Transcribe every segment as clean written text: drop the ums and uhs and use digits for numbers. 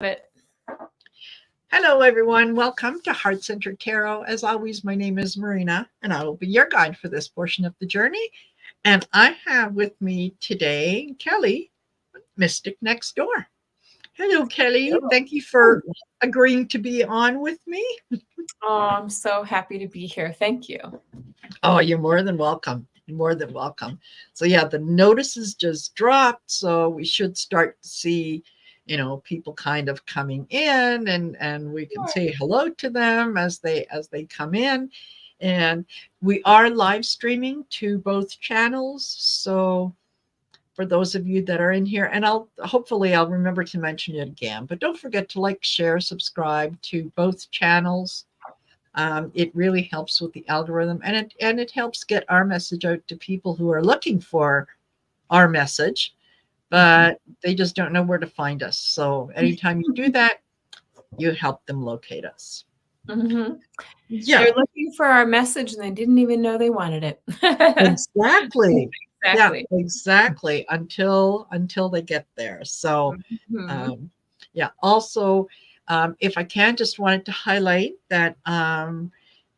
But Hello, everyone. Welcome to Heart Centered Tarot. As always, my name is Marina, and I will be your guide for this portion of the journey. And I have with me today Kelly, Mystic Next Door. Hello, Kelly. Thank you for agreeing to be on with me. I'm so happy to be here. Thank you. Oh, you're more than welcome. You're more than welcome. So, yeah, the notices just dropped. So, we should start to see people kind of coming in, and we can say hello to them as they come in. And we are live streaming to both channels, so for those of you that are in here, and I'll remember to mention it again, but don't forget to like, share, subscribe to both channels. It really helps with the algorithm, and it helps get our message out to people who are looking for our message, but they just don't know where to find us. So anytime you do that, you help them locate us. Mm-hmm. Yeah, They're looking for our message and they didn't even know they wanted it. exactly. Yeah, Exactly. exactly. Until they get there. So, Mhm. yeah. Also, if I can, just wanted to highlight that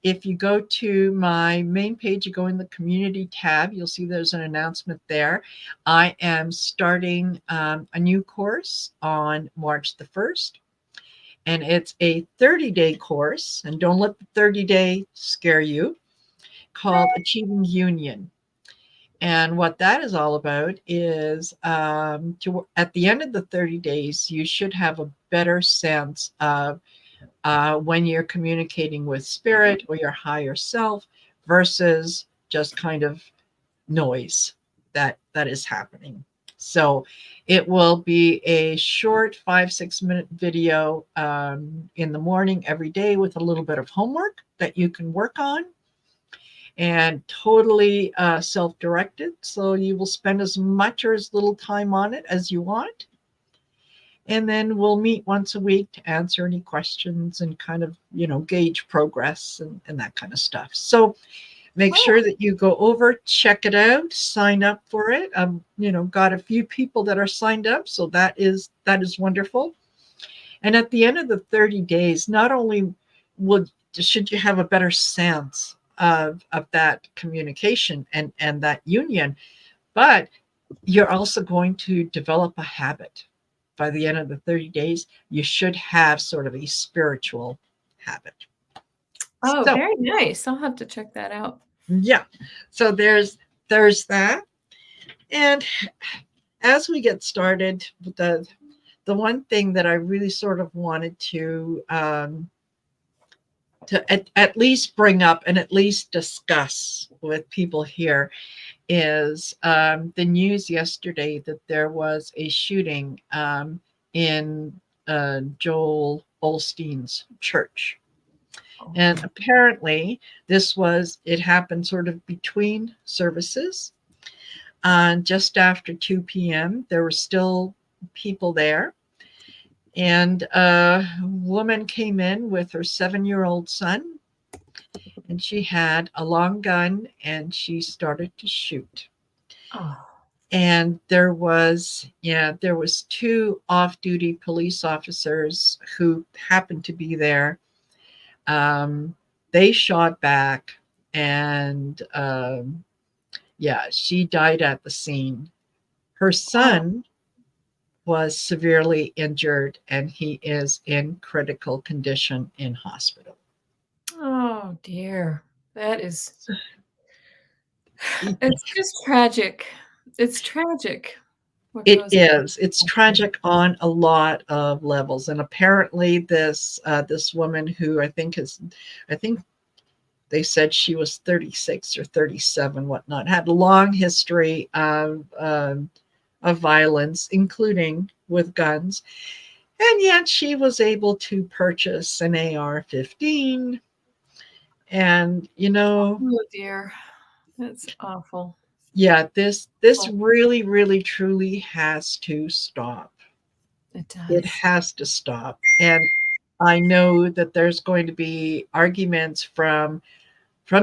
if you go to my main page, you go in the community tab, you'll see there's an announcement there. I am starting a new course on March the 1st. And it's a 30-day course. And don't let the 30-day scare you, called Achieving Union. And what that is all about is at the end of the 30 days, you should have a better sense of when you're communicating with spirit or your higher self versus just kind of noise that is happening. So it will be a short 5-6 minute video in the morning every day with a little bit of homework that you can work on, and totally self-directed. So you will spend as much or as little time on it as you want. And then we'll meet once a week to answer any questions and kind of, gauge progress and that kind of stuff. So make Oh, sure that you go over, check it out, sign up for it. Got a few people that are signed up. So that is wonderful. And at the end of the 30 days, not only should you have a better sense of that communication and that union, but you're also going to develop a habit. By the end of the 30 days, you should have sort of a spiritual habit. oh, So, very nice. I'll have to check that out. yeah. So there's that. And as we get started, the one thing that I really sort of wanted to at least bring up and at least discuss with people here is the news yesterday that there was a shooting in Joel Olstein's church. And apparently, it happened sort of between services. Just after 2 p.m., there were still people there. And a woman came in with her 7-year-old son, and she had a long gun, and she started to shoot. Oh, And there was two off-duty police officers who happened to be there. They shot back, and yeah, she died at the scene. Her oh, son was severely injured, and he is in critical condition in hospital. oh dear. That is, it's just tragic. It's tragic what It goes is. It's on. tragic on a lot of levels, and apparently, this woman who I think they said she was 36 or 37, whatnot, had a long history of violence, including with guns, and yet she was able to purchase an AR-15. And Oh dear. That's awful. yeah, this Oh, really, really, truly has to stop. it It does. has to stop. And I know that there's going to be arguments from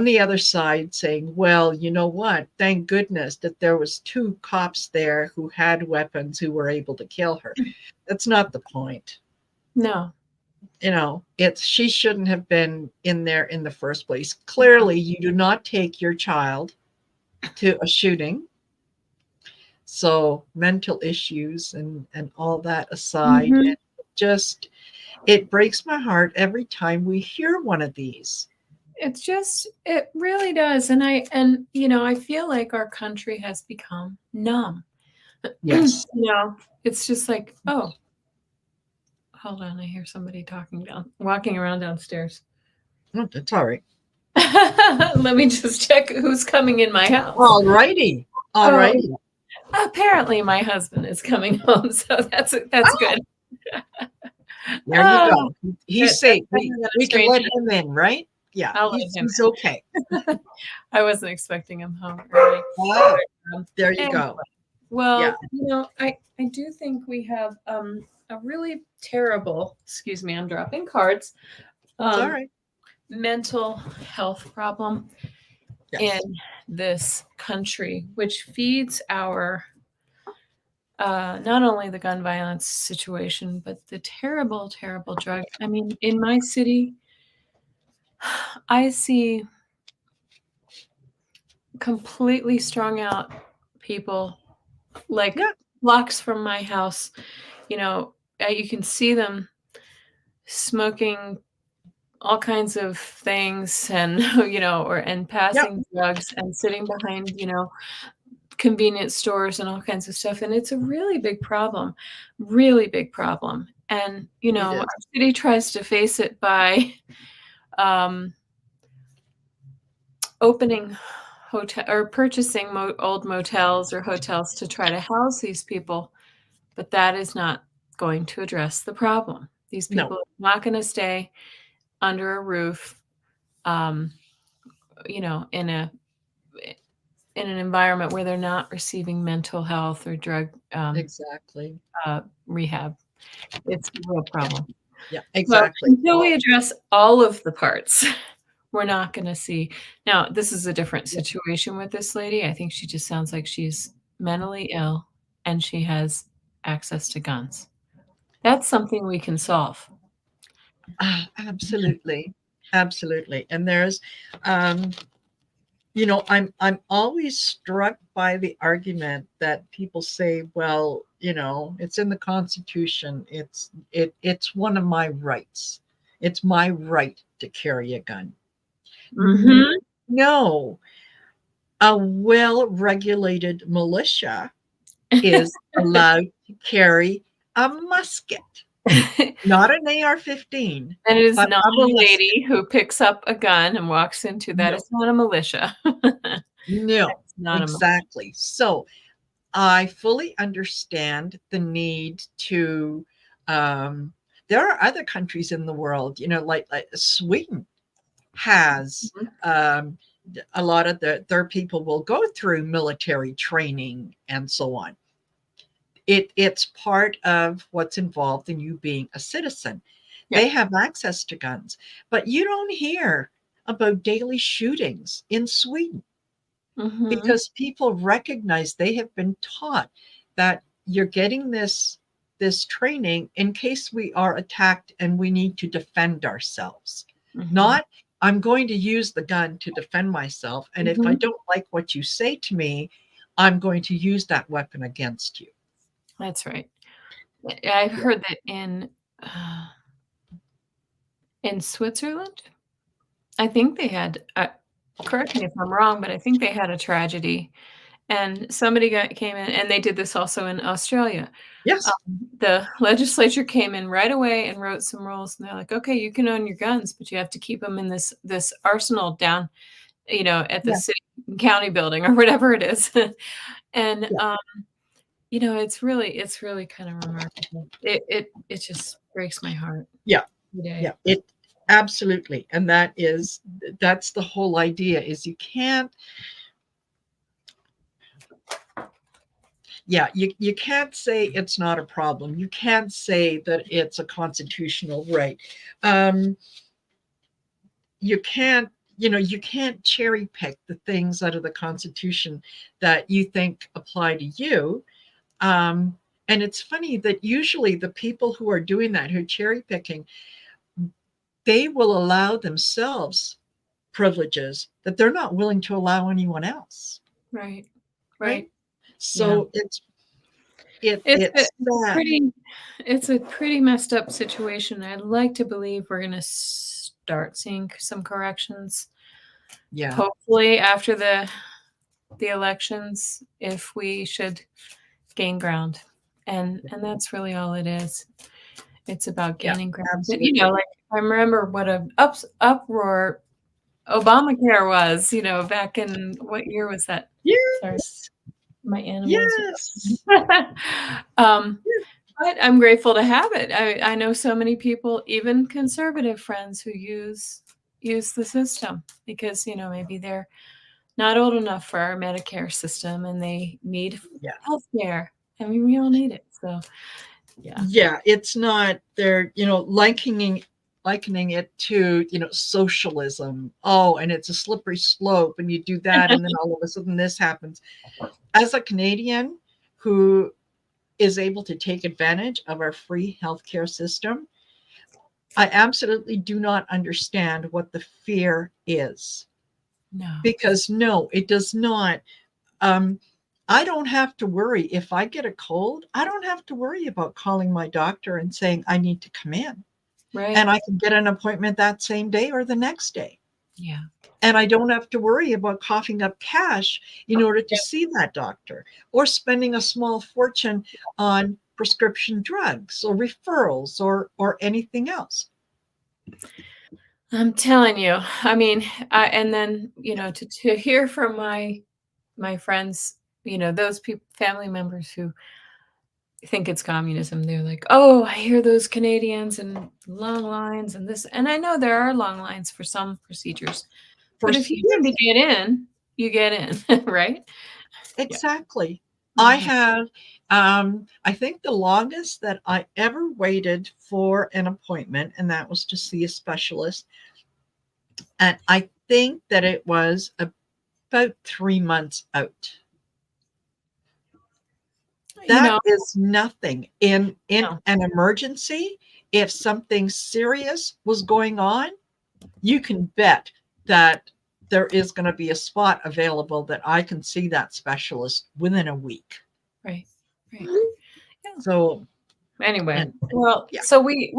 the other side saying, well, you know what? Thank goodness that there was two cops there who had weapons who were able to kill her. That's not the point. No. It's she shouldn't have been in there in the first place. No. Clearly, you do not take your child to a shooting. So mental issues and all that aside, Mhm. and just it breaks my heart every time we hear one of these. It really does, I feel like our country has become numb. Yes. It's just like, "Oh, hold on, I hear somebody walking around downstairs. Oh, that's all right. Let me just check who's coming in my house." All righty. All Oh, righty. apparently my husband is coming home, so that's good. There you Oh, go. He's safe. better We than a we can let stranger. him in, right? Yeah, I'll let he's him he's okay. in. I wasn't expecting him home early. Ah, there you Anyway, go. Yeah, well, I do think we have, a really terrible, excuse me, I'm dropping cards, it's all um, right. mental health problem in Yes. this country, which feeds our not only the gun violence situation, but the terrible, terrible drug. I mean, in my city, I see completely strung out people like Yeah, blocks from my house. You can see them smoking all kinds of things and and yeah, passing drugs and sitting behind convenience stores and all kinds of stuff, and it's a really big problem. And it our is. city tries to face it by um, opening hotel or purchasing old motels or hotels to try to house these people, but that is not going to address the problem. These No, people are not going to stay under a roof, um, in a in an environment where they're not receiving mental health or drug exactly. rehab. It's a real problem. Yeah, So exactly. until we address all of the parts, we're not going to see. Now, this is a different Yeah. situation with this lady. I think she just sounds like she's mentally ill and she has access to guns. That's something we can solve. Absolutely. Absolutely. And there's um I'm always struck by the argument that people say, well, it's in the Constitution. It's one of my rights. It's my right to carry a gun. Mhm. No, a well-regulated militia is allowed to carry a musket, not an AR-15, And it is but not a a musket. lady who picks up a gun and walks into that. No, It's not a militia. no, It's not a militia. exactly. So I fully understand the need to. Um, there are other countries in the world, like Sweden has Mhm. um, a lot of their people will go through military training and so on. It's part of what's involved in you being a citizen. Yeah. They have access to guns, but you don't hear about daily shootings in Sweden Mhm. because people recognize they have been taught that you're getting this training in case we are attacked and we need to defend ourselves, Mhm. not I'm going to use the gun to defend myself, and if I Mhm. don't like what you say to me, I'm going to use that weapon against you. That's right. I've Yeah. heard that uh, in Switzerland, I think they had, correct me if I'm wrong, but I think they had a tragedy, and somebody came in, and they did this also in Australia. Yes. The legislature came in right away and wrote some rules, and they're like, "Okay, you can own your guns, but you have to keep them in this arsenal down, at the Yeah. city county building," or whatever it is. And, Yeah. it's really kind of remarkable. It just breaks my heart Yeah. every Yeah. day. It absolutely. And that's the whole idea is you can't. Yeah, you can't say it's not a problem. You can't say that it's a constitutional right. Um, you can't, you can't cherry pick the things out of the Constitution that you think apply to you. Um, And it's funny that usually the people who are doing that, who are cherry picking, they will allow themselves privileges that they're not willing to allow anyone else. Right. Right. Right. Yeah. So It's it's that. pretty it's a pretty messed up situation. I'd like to believe we're gonna start seeing some corrections, Yeah. hopefully after the elections, if we should gain ground. And that's really all it is. It's about Yeah. gaining ground. But, Absolutely. like, I remember what a uproar Obamacare was, back in what year was that? Sorry, Yes. my animals Yes. are but I'm grateful to have it. I know so many people, even conservative friends, who use the system because, maybe they're not old enough for our Medicare system and they need Yeah. healthcare. I mean, we all need it. So, yeah. Yeah. It's not they're, likening it to, socialism. Oh, and it's a slippery slope. And you do that, and then all of a sudden this happens. As a Canadian who is able to take advantage of our free healthcare system, I absolutely do not understand what the fear is. No. Because no, it does not. Um, I don't have to worry if I get a cold. I don't have to worry about calling my doctor and saying I need to come in. Right. And I can get an appointment that same day or the next day. Yeah. And I don't have to worry about coughing up cash in order to Yep. see that doctor or spending a small fortune on prescription drugs or referrals or anything else. I'm telling you. I mean, and then, to hear from my friends, those people, family members who think it's communism. They're like, "Oh, I hear those Canadians and long lines and this," and I know there are long lines for some procedures, but if First, you need to yes, get in, you get in, right? Yeah. exactly. I Mhm. have, I think the longest that I ever waited for an appointment, and that was to see a specialist. And I think that it was about 3 months out. You That know, is nothing. In no, an emergency, if something serious was going on, you can bet that there is going to be a spot available that I can see that specialist within a week. right, right. Yeah. So, Anyway, and well, yeah. so we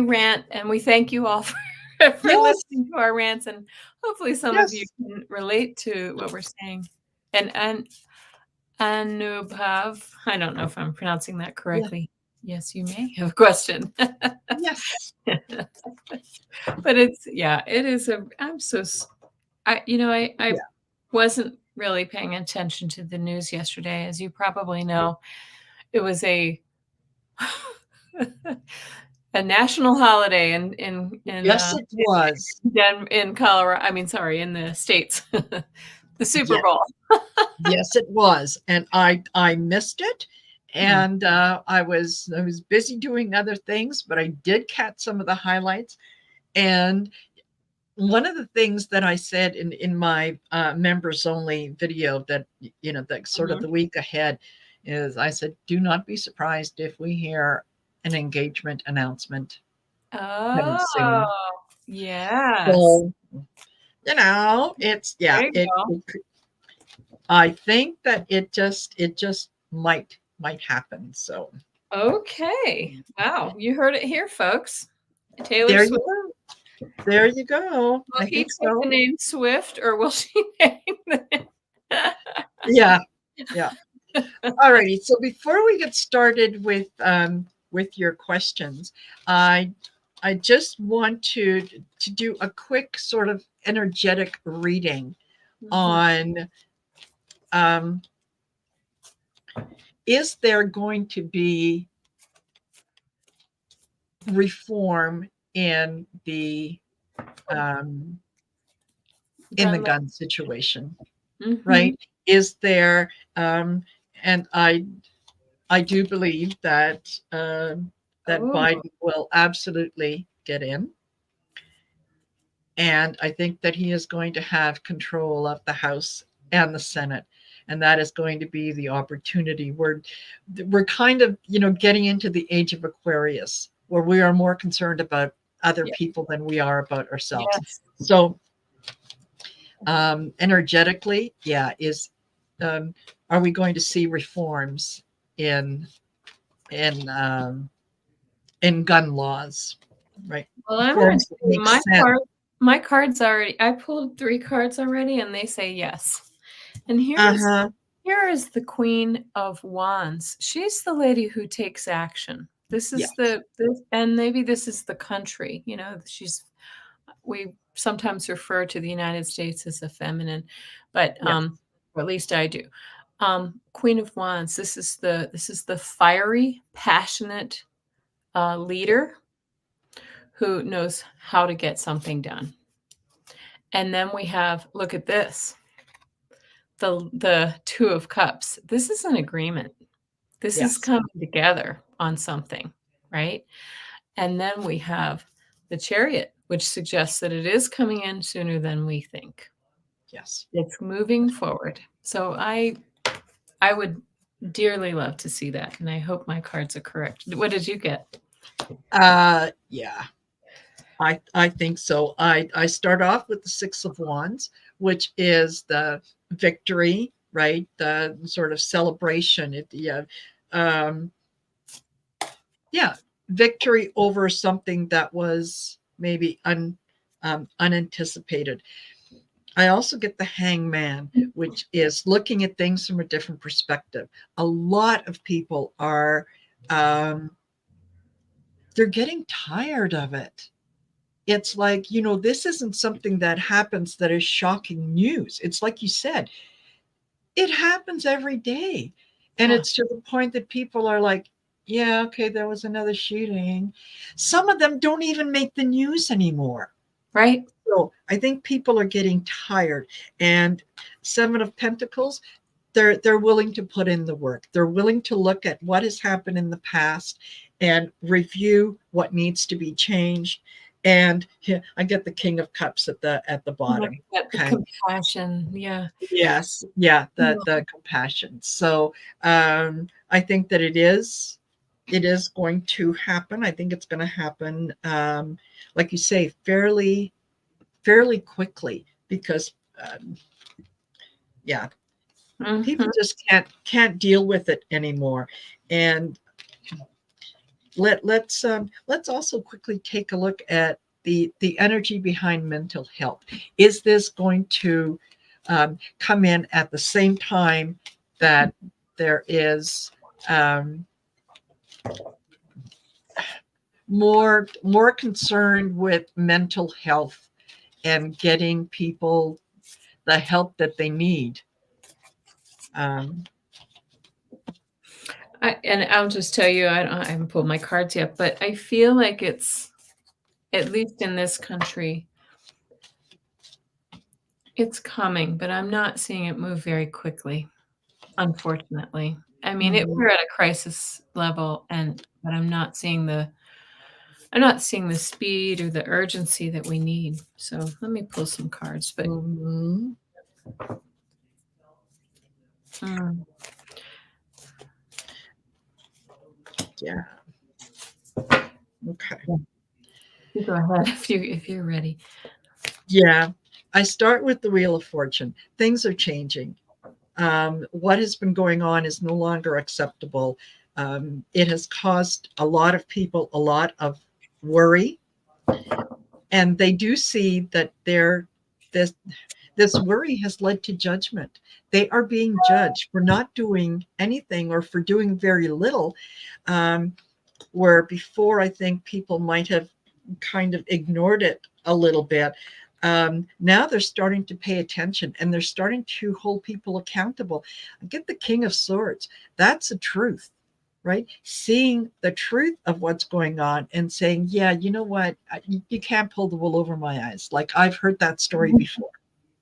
rant, and we thank you all for Yes, listening to our rants, and hopefully some of you yes. can relate to what we're saying. And Anubhav, I don't know if I'm pronouncing that Yeah. correctly. Yes, you may have a question. Yes. But it is I'm so I Yeah. wasn't really paying attention to the news yesterday. As you probably know, it was a a national holiday Yes, it was. In Colorado. I mean, sorry, in the States. The Super Yeah. Bowl. Yes, it was. And I missed it. Hmm. And I was busy doing other things, but I did catch some of the highlights. And one of the things that I said in my members only video that, that sort of Mhm. the week ahead is I said, do not be surprised if we hear an engagement announcement coming Oh, soon. yes. So, it's, There yeah, you go. I think that it just might happen. So Okay. Wow, you heard it here, folks. Taylor there you Swift. go. There you go. Will I he think take the so. name Swift or will she name the Yeah. Yeah. All righty. So before we get started with your questions, I I just want to do a quick sort of energetic reading Mhm. on um, is there going to be reform um, in the Gun gun situation, Mhm. right? Is there and I do believe that Oh, Biden will absolutely get in. And I think that he is going to have control of the House and the Senate. and that is going to be the opportunity. We're kind of, getting into the age of Aquarius, where we are more concerned about other Yeah. people than we are about ourselves. Yes. So energetically, um, are we going to see reforms in in um, in gun laws, right? Well, I'm going to Reforms that say make sense. my cards already. I pulled 3 cards already, and they say yes. And Uh-huh. here is the Queen of Wands. She's the lady who takes action. This is Yes. and maybe this is the country. We sometimes refer to the United States as a feminine, but Yes. or at least I do. Queen of Wands. This is the fiery, passionate leader who knows how to get something done. And then we have, look at this, the 2 of Cups. This is an agreement. This is Yes. coming together on something, right? And then we have the Chariot, which suggests that it is coming in sooner than we think. Yes. It's moving forward. So I would dearly love to see that, and I hope my cards are correct. What did you get? Yeah. I think so. I start off with the Six of Wands, which is the victory, right? The sort of celebration. Um, yeah, victory over something that was maybe unanticipated. I also get the Hangman, which is looking at things from a different perspective. A lot of people are they're getting tired of it. It's like, this isn't something that happens that is shocking news. It's like you said, it happens every day. And Yeah, it's to the point that people are like, yeah, okay, there was another shooting. Some of them don't even make the news anymore. right? So I think people are getting tired. And Seven of Pentacles, they're willing to put in the work. They're willing to look at what has happened in the past and review what needs to be changed. And yeah, I get the King of Cups at the Look bottom. at the Okay. compassion. Yeah. Yes, yeah, the compassion. So I think that it is going to happen. I think it's going to happen, like you say, fairly quickly, because yeah, people Mhm. just can't deal with it anymore. And let's also quickly take a look at the energy behind mental health. Is this going to come in at the same time that there is um, more concern with mental health and getting people the help that they need? Um, And I'll just tell you, I haven't pulled my cards yet, but I feel like it's, at least in this country, it's coming, but I'm not seeing it move very quickly, unfortunately. I mean, mhm. we're at a crisis level, but I'm not seeing the speed or the urgency that we need. So let me pull some cards. But Mhm. mm, Yeah. Okay. you go ahead if you're ready. Yeah. I start with the Wheel of Fortune. Things are changing. What has been going on is no longer acceptable. It has caused a lot of people a lot of worry, and they do see that this this worry has led to judgment. They are being judged for not doing anything or for doing very little. Um, where before I think people might have kind of ignored it a little bit. Now they're starting to pay attention and they're starting to hold people accountable. Get the King of Swords. That's the truth, right? Seeing the truth of what's going on and saying, yeah, you know what? You can't pull the wool over my eyes. Like, I've heard that story before.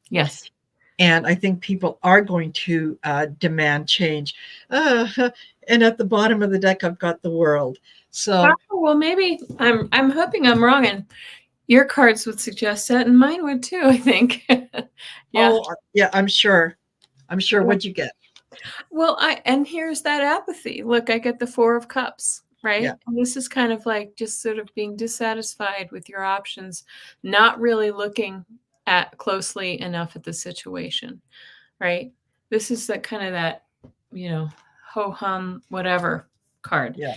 Yes. And I think people are going to demand change. Uh, and at the bottom of the deck, I've got the World. Oh, So, well, maybe I'm hoping I'm wrong, and your cards would suggest that, and mine would too, I think. Yeah. oh, yeah, I'm sure. I'm sure. What'd you get? Well, and here's that apathy. Look, I get the 4 of cups, Yeah. right? And this is kind of like just sort of being dissatisfied with your options, not really looking at closely enough at the situation, right? This is that kind of that, you know, ho hum whatever card. Yeah.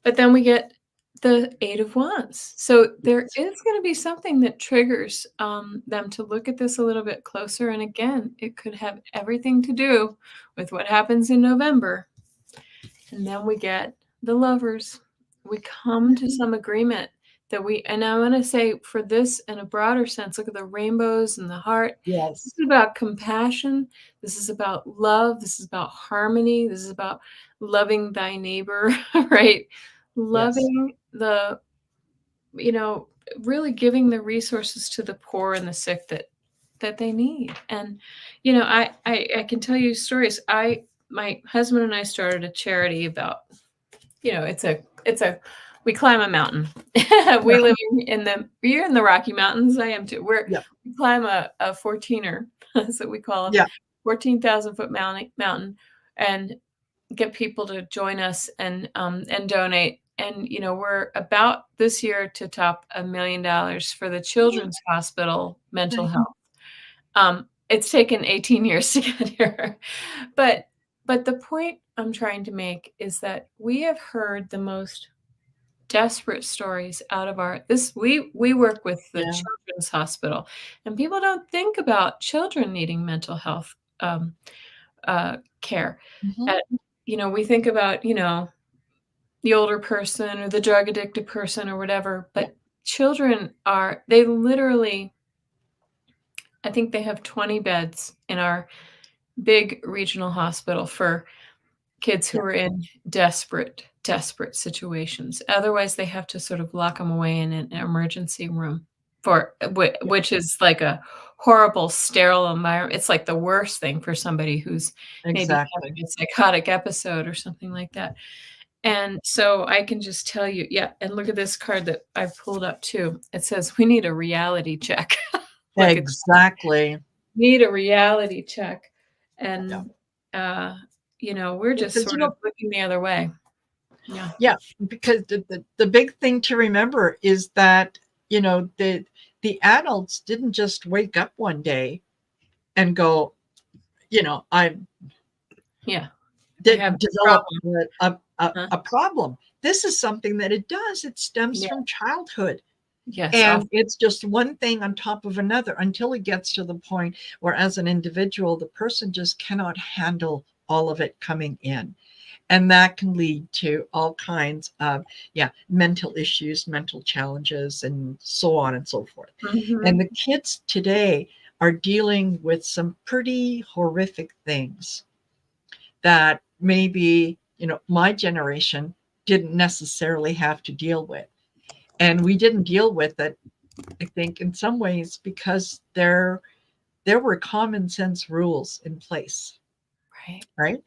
But then we get the 8 of Wands. So there is going to be something that triggers them to look at this a little bit closer. And again, it could have everything to do with what happens in November. And then we get the Lovers. We come to Mhm. some agreement that and I want to say for this in a broader sense, look at the rainbows and the heart. This Yes. is about compassion. This is about love. This is about harmony. This is about loving thy neighbor, right? Yes. Loving the, you know, really giving the resources to the poor and the sick that they need. And, I can tell you stories. My husband and I started a charity about, it's a we climb a mountain. We live you're in the Rocky Mountains. I am too. Yeah. We climb a 14er, that's what we call it, Yeah. 14,000-foot mountain, and get people to join us and donate. And we're about this year to top $1 million for the Children's Hospital mental Mhm. health. It's taken 18 years to get here, but the point I'm trying to make is that we have heard the most desperate stories out of our this we work with the Yeah. Children's Hospital, and people don't think about children needing mental health care. Mhm. Uh, we think about, the older person or the drug addicted person or whatever, Yeah. but children they literally, I think they have 20 beds in our big regional hospital for kids who Yeah. are in desperate, desperate situations. Otherwise, they have to sort of lock them away in an emergency room Yeah. which is like a horrible, sterile environment. It's like the worst thing for somebody who's maybe Exactly. having a psychotic episode or something like that. And so I can just tell you, yeah, and look at this card that I pulled up too. It says, "We need a reality check." Look at Exactly. need a reality check. Yeah. And, we're just Because sort of looking the other way. Yeah. yeah, because the big thing to remember is that, the adults didn't just wake up one day and go, I Yeah. I have did this develop problem. Huh? a problem. This is something that it does. It stems Yeah. from childhood. Yes, And it's just one thing on top of another until it gets to the point where, as an individual, the person just cannot handle all of it coming in. And that can lead to all kinds of, yeah, mental issues, mental challenges, and so on and so forth. And Mhm. the kids today are dealing with some pretty horrific things that maybe, my generation didn't necessarily have to deal with. And we didn't deal with it, I think, in some ways because there were common sense rules in place, Right. right?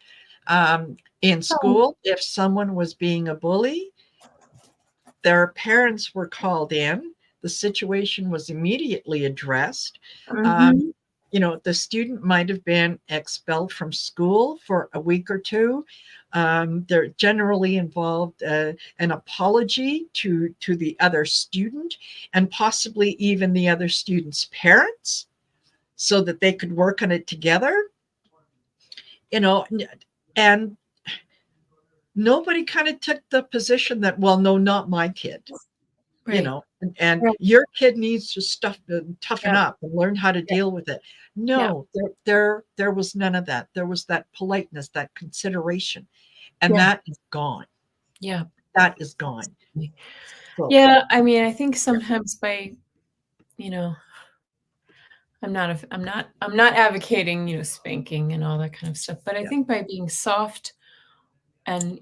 In Oh. school, if someone was being a bully, their parents were called in. The situation was immediately addressed. Um, Mhm. the student might have been expelled from school for a week or two. They're generally involved an apology to the other student and possibly even the other student's parents so that they could work on it together. You know, and nobody kind of took the position that, well, no, not my kid. Right. And Right. your kid needs to toughen Yeah. up and learn how to Yeah. deal with it. Yeah. No, there was none of that. There was that politeness, that consideration, and Yeah. that is gone. Yeah. That is gone. So Yeah, I mean, I think yeah, sometimes by, you know, I'm not advocating, spanking and all that kind of stuff, but I yeah, think by being soft and,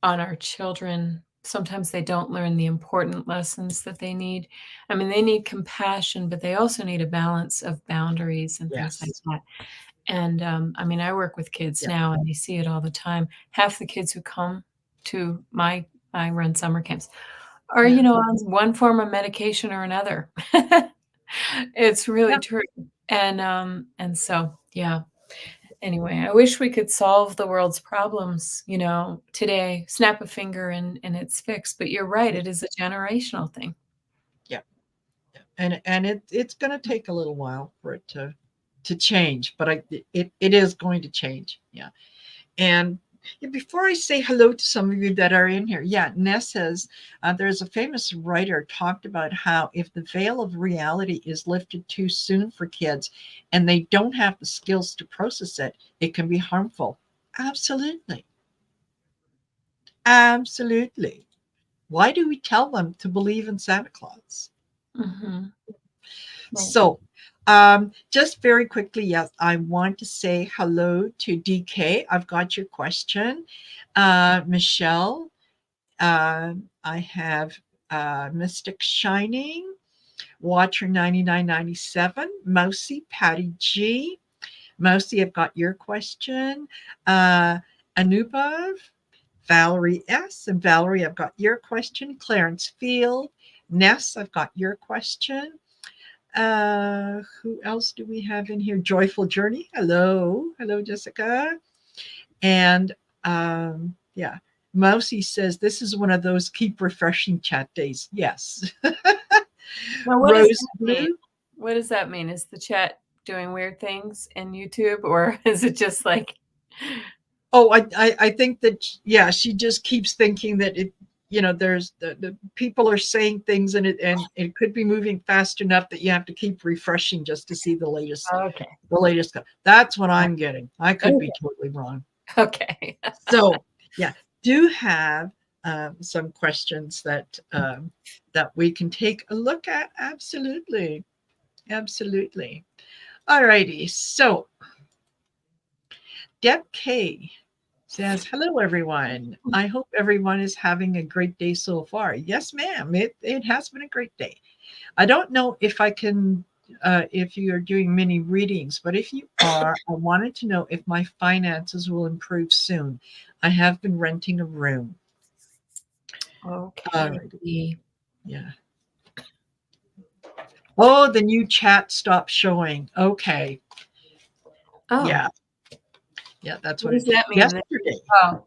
on our children, sometimes they don't learn the important lessons that they need. I mean, they need compassion, but they also need a balance of boundaries and things like yes, that. And, I mean, I work with kids yeah, now, and they see it all the time. Half the kids who come to I run summer camps are, yeah, on one form of medication or another. It's really yeah. true. And so, yeah. Anyway, I wish we could solve the world's problems, today, snap a finger and it's fixed. But you're right, Yeah, it is a generational thing. yeah, yeah. And it's going to take a little while for it to change, but it is going to change. Yeah. And before I say hello to some of you that are in here, yeah, Ness says there's a famous writer talked about how if the veil of reality is lifted too soon for kids and they don't have the skills to process it, it can be harmful. Absolutely. Absolutely. Why do we tell them to believe in Santa Claus? Mhm. Right. So, just very quickly, yes, I want to say hello to DK. I've got your question. Michelle, I have Mystic Shining, Watcher 9997, Mousy, Patty G. Mousy, I've got your question. Anubhav, Valerie S. And Valerie, I've got your question. Clarence Field, Ness, I've got your question. Who else do we have in here? Joyful Journey. Hello. Hello, Jessica. And yeah, Mousy says this is one of those keep refreshing chat days. Yes. Now, what does Rose that mean? Blue. What does that mean? Is the chat doing weird things in YouTube, or is it just like, Oh, I think that, yeah, she just keeps thinking that there's the people are saying things and it could be moving fast enough that you have to keep refreshing just to see okay, the latest stuff. That's what I'm getting. I could be okay, totally wrong. okay. So, yeah, do have some questions that we can take a look at. Absolutely, absolutely. All righty. So, Deb K says, "Hello, everyone. I hope everyone is having a great day so far." Yes, ma'am. It has been a great day. I don't know if I can. If you are doing mini readings, but if you are, I wanted to know if my finances will improve soon. I have been renting a room. All Okay. right. Yeah. Oh, the new chat stopped showing. Okay. Oh, Yeah. Yeah, that's what what does it that mean? yesterday. Oh,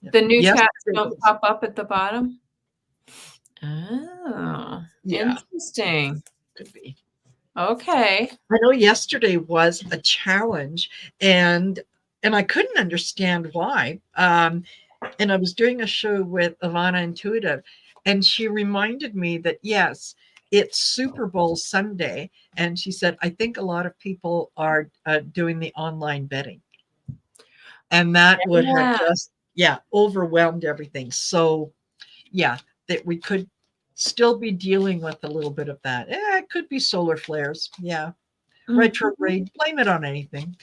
Yeah. the new chats Yesterday don't was. pop up at the bottom? Oh, Yeah, interesting. could be. Okay. I know yesterday was a challenge and I couldn't understand why. And I was doing a show with Ivana Intuitive, and she reminded me that yes, it's Super Bowl Sunday, and she said, "I think a lot of people are doing the online betting," and that would have Yeah. just overwhelmed everything. So yeah, that we could still be dealing with a little bit of that. It could be solar flares. Yeah, Mhm. retrograde. Blame it on anything.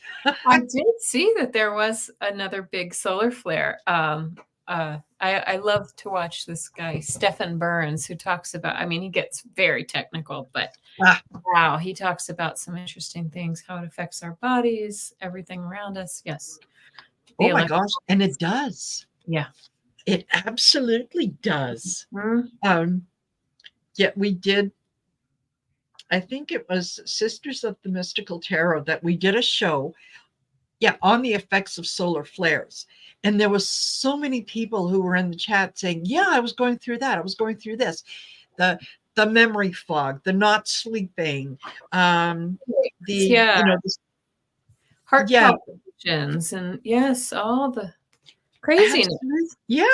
I did see that there was another big solar flare. I love to watch this guy, Stephen Burns, who talks about, I mean, he gets very technical, but Ah, wow, he talks about some interesting things, how it affects our bodies, everything around us. Yes. The oh my gosh, electrical. and it does. Yeah. It absolutely does. Mhm. Um, Yet we did, I think it was Sisters of the Mystical Tarot that we did a show, on the effects of solar flares. And there was so many people who were in the chat saying, "Yeah, I was going through that. I was going through this." The the memory fog, the not sleeping, the Yeah. Heart yeah, palpitations and yes, all the craziness. absolutely, yeah,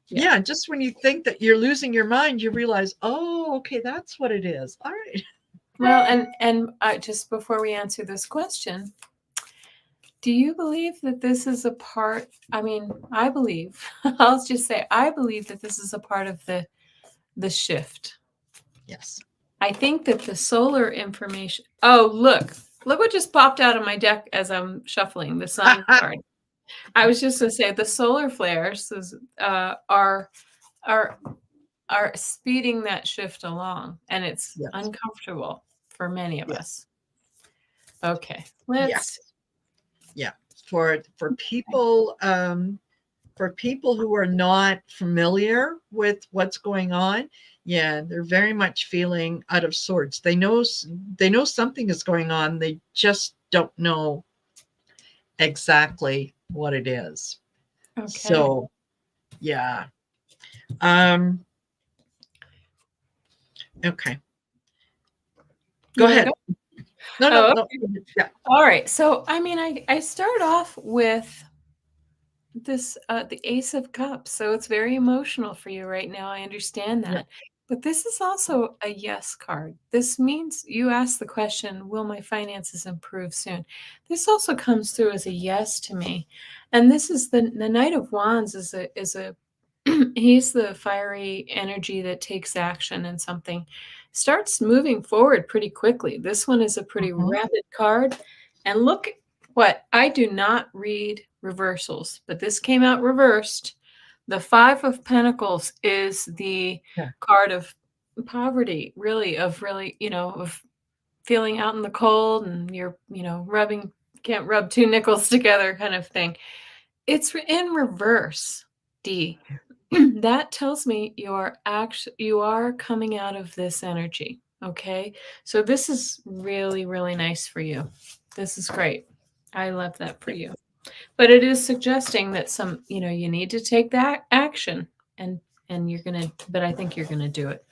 Yeah. yeah. Just when you think that you're losing your mind, you realize, oh, okay, that's what it is. All right. Well, and just before we answer this question, do you believe that this is a part? I mean, I believe. I'll just say I believe that this is a part of the shift. Yes. I think that the solar information. Oh, look what just popped out of my deck as I'm shuffling the sun card. I was just going to say the solar flares are are speeding that shift along, and it's Yes. uncomfortable for many of Yes. us. Okay, Yes. let's. Yeah. For people who are not familiar with what's going on, yeah, they're very much feeling out of sorts. They know something is going on. They just don't know exactly what it is. Okay. So, yeah. Um, okay. Go You want to ahead. go? No, no, Oh, no. okay. Yeah. All right. So, I mean, I start off with this the Ace of Cups. So it's very emotional for you right now. I understand Yeah. that. But this is also a yes card. This means you ask the question, will my finances improve soon? This also comes through as a yes to me. And this is the Knight of Wands is a he's the fiery energy that takes action and something starts moving forward pretty quickly. This one is a pretty Mhm. rapid card. And look what I do not read reversals, but this came out reversed. The Five of Pentacles is the Yeah. card of poverty, really, of really, of feeling out in the cold and you're, rubbing, can't rub two nickels together kind of thing. It's in reverse, D. That tells me you are coming out of this energy. Okay. So this is really, really nice for you. This is great. I love that for Yeah. you. But it is suggesting that you need to take that action and you're gonna but I think you're gonna do it.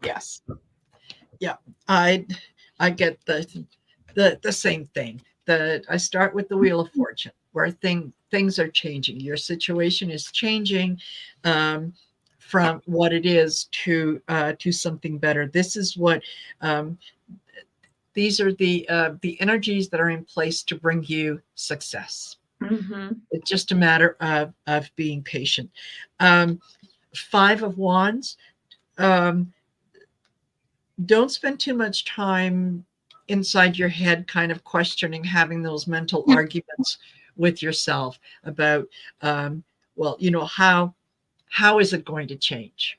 Yes. Yeah. I I get the same thing. The I start with the Wheel of Fortune, where things are changing. Your situation is changing, um, from what it is to something better. This is what um, these are the energies that are in place to bring you success. Mm-hmm. It's just a matter of being patient. Um, Five of Wands. Um, don't spend too much time inside your head kind of questioning, having those mental arguments with yourself about well, how is it going to change.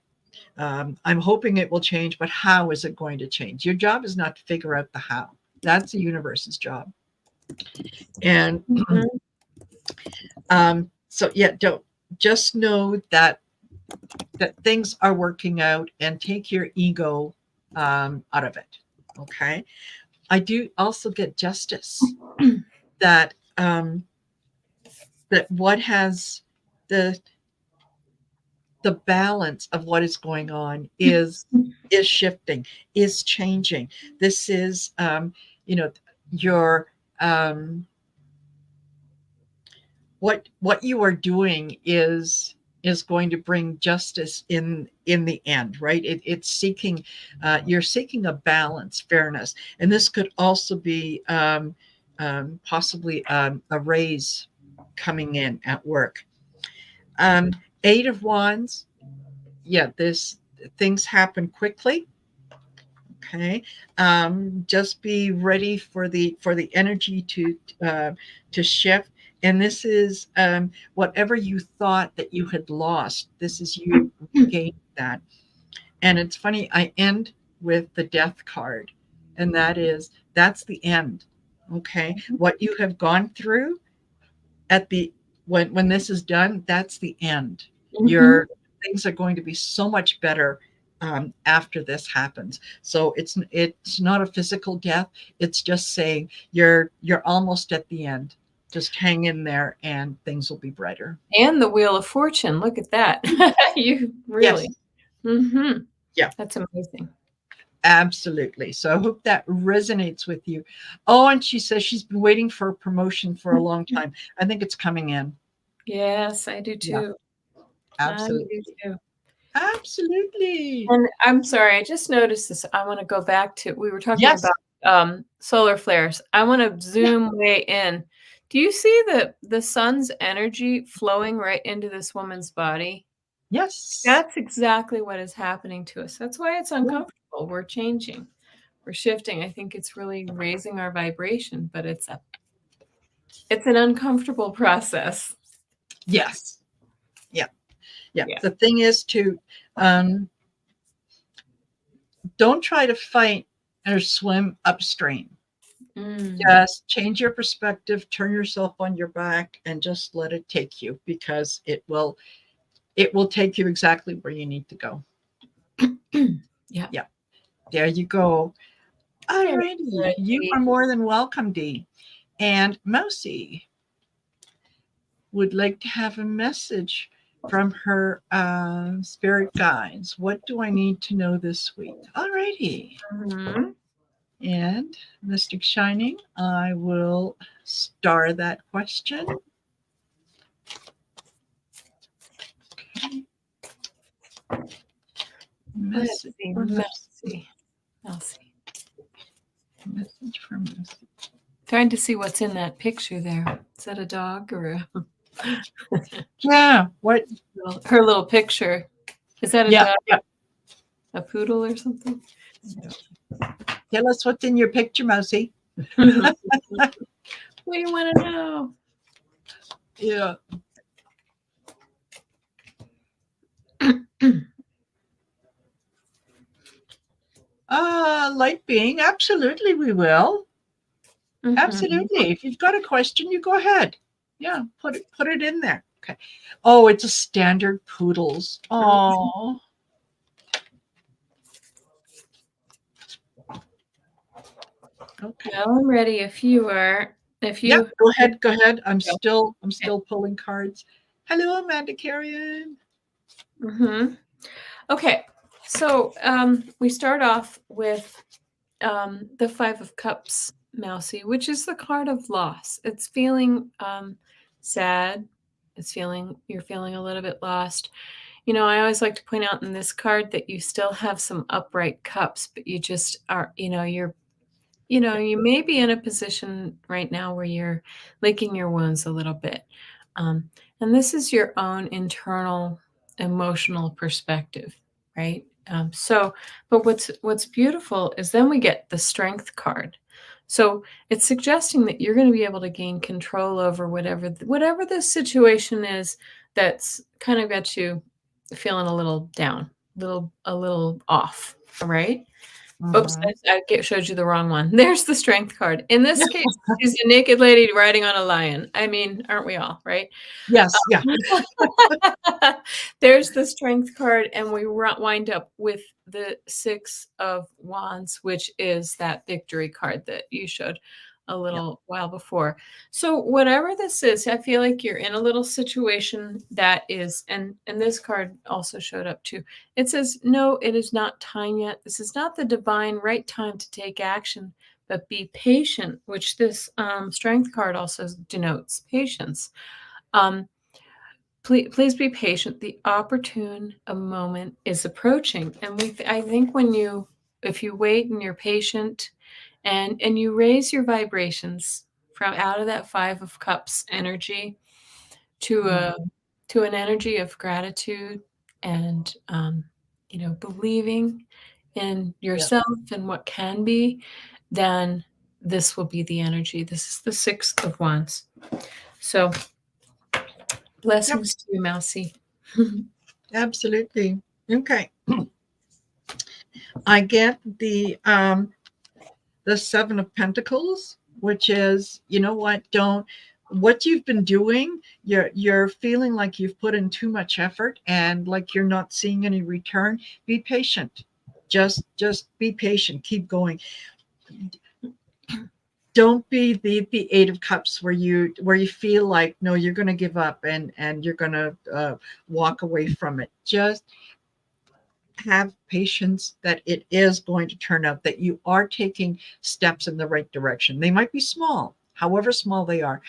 I'm hoping it will change, but how is it going to change? Your job is not to figure out the how. That's the universe's job. And Mm-hmm. so yeah, don't just know that things are working out, and take your ego out of it. Okay. I do also get justice, that that what has the the balance of what is going on is shifting, is changing. This is you know your what you are doing is going to bring justice in the end, right? It's seeking, you're seeking a balance, fairness, and this could also be possibly a raise coming in at work. um, Eight of Wands. Yeah, this things happen quickly. Okay. Just be ready for the energy to shift. And this is whatever you thought that you had lost. This is you regaining that. And it's funny. I end with the Death card, and that's the end. Okay, what you have gone through at the when this is done, that's the end. Mm-hmm. Your things are going to be so much better after this happens. So it's not a physical death. It's just saying you're almost at the end. Just hang in there, and things will be brighter. And the Wheel of Fortune. Look at that. You Yes. really. Mm-hmm. Yeah. That's amazing. Absolutely. So I hope that resonates with you. Oh, and she says she's been waiting for a promotion for a long time. I think it's coming in. Yes, I do Yeah, too. I do absolutely. too. Absolutely. And I'm sorry, I just noticed this. I want to go back to we were talking Yes. about solar flares. I want to Yeah. zoom way in. Do you see the sun's energy flowing right into this woman's body? Yes. That's exactly what is happening to us. That's why it's Yeah. uncomfortable. We're changing. We're shifting. I think it's really raising our vibration, but it's an uncomfortable process. Yes. Yeah. Yeah. Yeah. The thing is to um, don't try to fight or swim upstream. Mm. Just change your perspective, turn yourself on your back, and just let it take you, because it will take you exactly where you need to go. Yeah. Yeah. There you go. All Very righty. good, You Dee. are more than welcome, Dee. And Mousy would like to have a message from her spirit guides. What do I need to know this week? Alrighty. Mhm. And Mystic Shining, I will star that question. Okay. Let's Message see. for Mousy. Mousy. Message for Mousy. Trying to see what's in that picture there. Is that a dog or Yeah. What? her little picture? Is that a Yeah. dog? Yeah. A poodle or something? Tell us what's in your picture, Mousy. What do you want to know? Yeah. Light being. Absolutely, we will. Mhm. Absolutely. If you've got a question, you go ahead. Yeah, put it in there. Okay. Oh, it's a standard poodles. Oh. Okay. Well, I'm ready if you are. If Yeah, you. go ahead. Go ahead. I'm Go. still pulling cards. Hello, Amanda Carrion. Mm-hmm. Okay, so we start off with the Five of Cups, Mousy, which is the card of loss. It's feeling sad. You're feeling a little bit lost. You know, I always like to point out in this card that you still have some upright cups, but you just are, Yeah. you may be in a position right now where you're licking your wounds a little bit. Um, and this is your own internal emotional perspective, right? But what's beautiful is then we get the strength card. So it's suggesting that you're going to be able to gain control over whatever this situation is that's kind of got you feeling a little down, a little off, right? Oops, Mhm. showed you the wrong one. There's the strength card. In this case, she's a naked lady riding on a lion. I mean, aren't we all, right? Yes. Yeah. There's the strength card, and we wind up with the Six of Wands, which is that victory card that you showed a Yeah. little while before. So whatever this is, I feel like you're in a little situation that is, and this card also showed up too. It says, no, it is not time yet. This is not the divine right time to take action, but be patient, which this strength card also denotes patience. Um, please be patient. The opportune a moment is approaching, and I think if you wait and you're patient, and you raise your vibrations from out of that Five of Cups energy to a Mhm. to an energy of gratitude and believing in Yeah. yourself and what can be, then this will be the energy. This is the Six of Wands. So Yep. blessings to you, Mousy. Absolutely. Okay. I get the Seven of Pentacles, which is, you know what, don't what you've been doing, you're feeling like you've put in too much effort and like you're not seeing any return. Be patient. Just be patient. Keep going. Don't be the Eight of Cups where you feel like no, you're going to give up and you're going to walk away from it. Just have patience that it is going to turn out, that you are taking steps in the right direction. They might be small, however small they are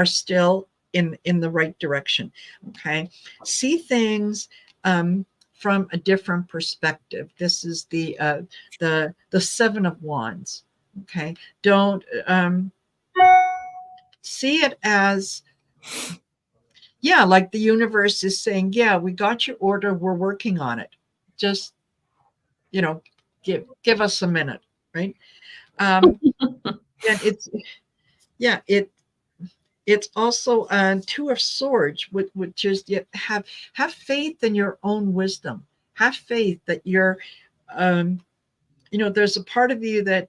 still in the right direction. Okay. See things from a different perspective. This is the Seven of Wands. Okay. Don't see it as, yeah, like the universe is saying, yeah, we got your order, we're working on it. Just, you know, give us a minute, right? um and it's, yeah, it's also Two of Swords, which is, yeah, have faith in your own wisdom. Have faith that you're, um there's a part of you that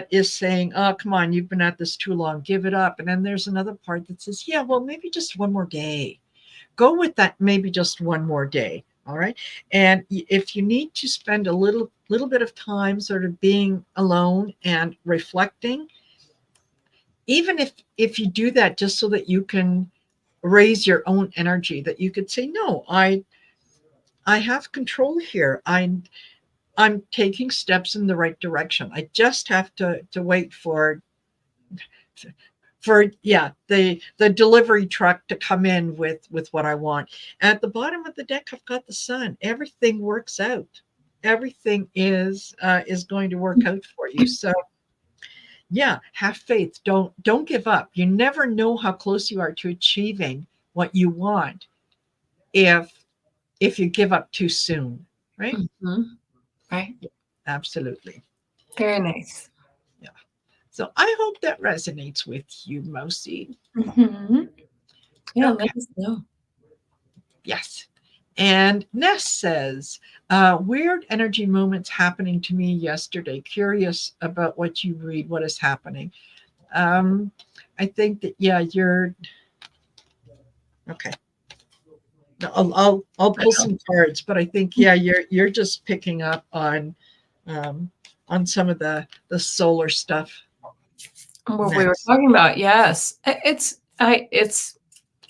is saying, oh, come on, you've been at this too long, give it up. And then there's another part that says, yeah, well, maybe just one more day. Go with that, maybe just one more day. All right. And if you need to spend a little bit of time sort of being alone and reflecting, even if you do that just so that you can raise your own energy, that you could say, no, I have control here. I'm taking steps in the right direction. I just have to wait for yeah, the delivery truck to come in with what I want. At the bottom of the deck, I've got the sun. Everything works out. Everything is going to work out for you. So yeah, have faith. Don't give up. You never know how close you are to achieving what you want if you give up too soon, right? Mhm. Right. Absolutely. Very nice. Yeah. So I hope that resonates with you, Mosi. Mhm. Yeah, let Okay. us know. Yes. And Ness says, weird energy moments happening to me yesterday. Curious about what you read, what is happening. Um, I think that, yeah, you're okay. I'll pull some cards, but I think, yeah, you're just picking up um, on some of the solar stuff. What we were Ness. talking about, yes. It's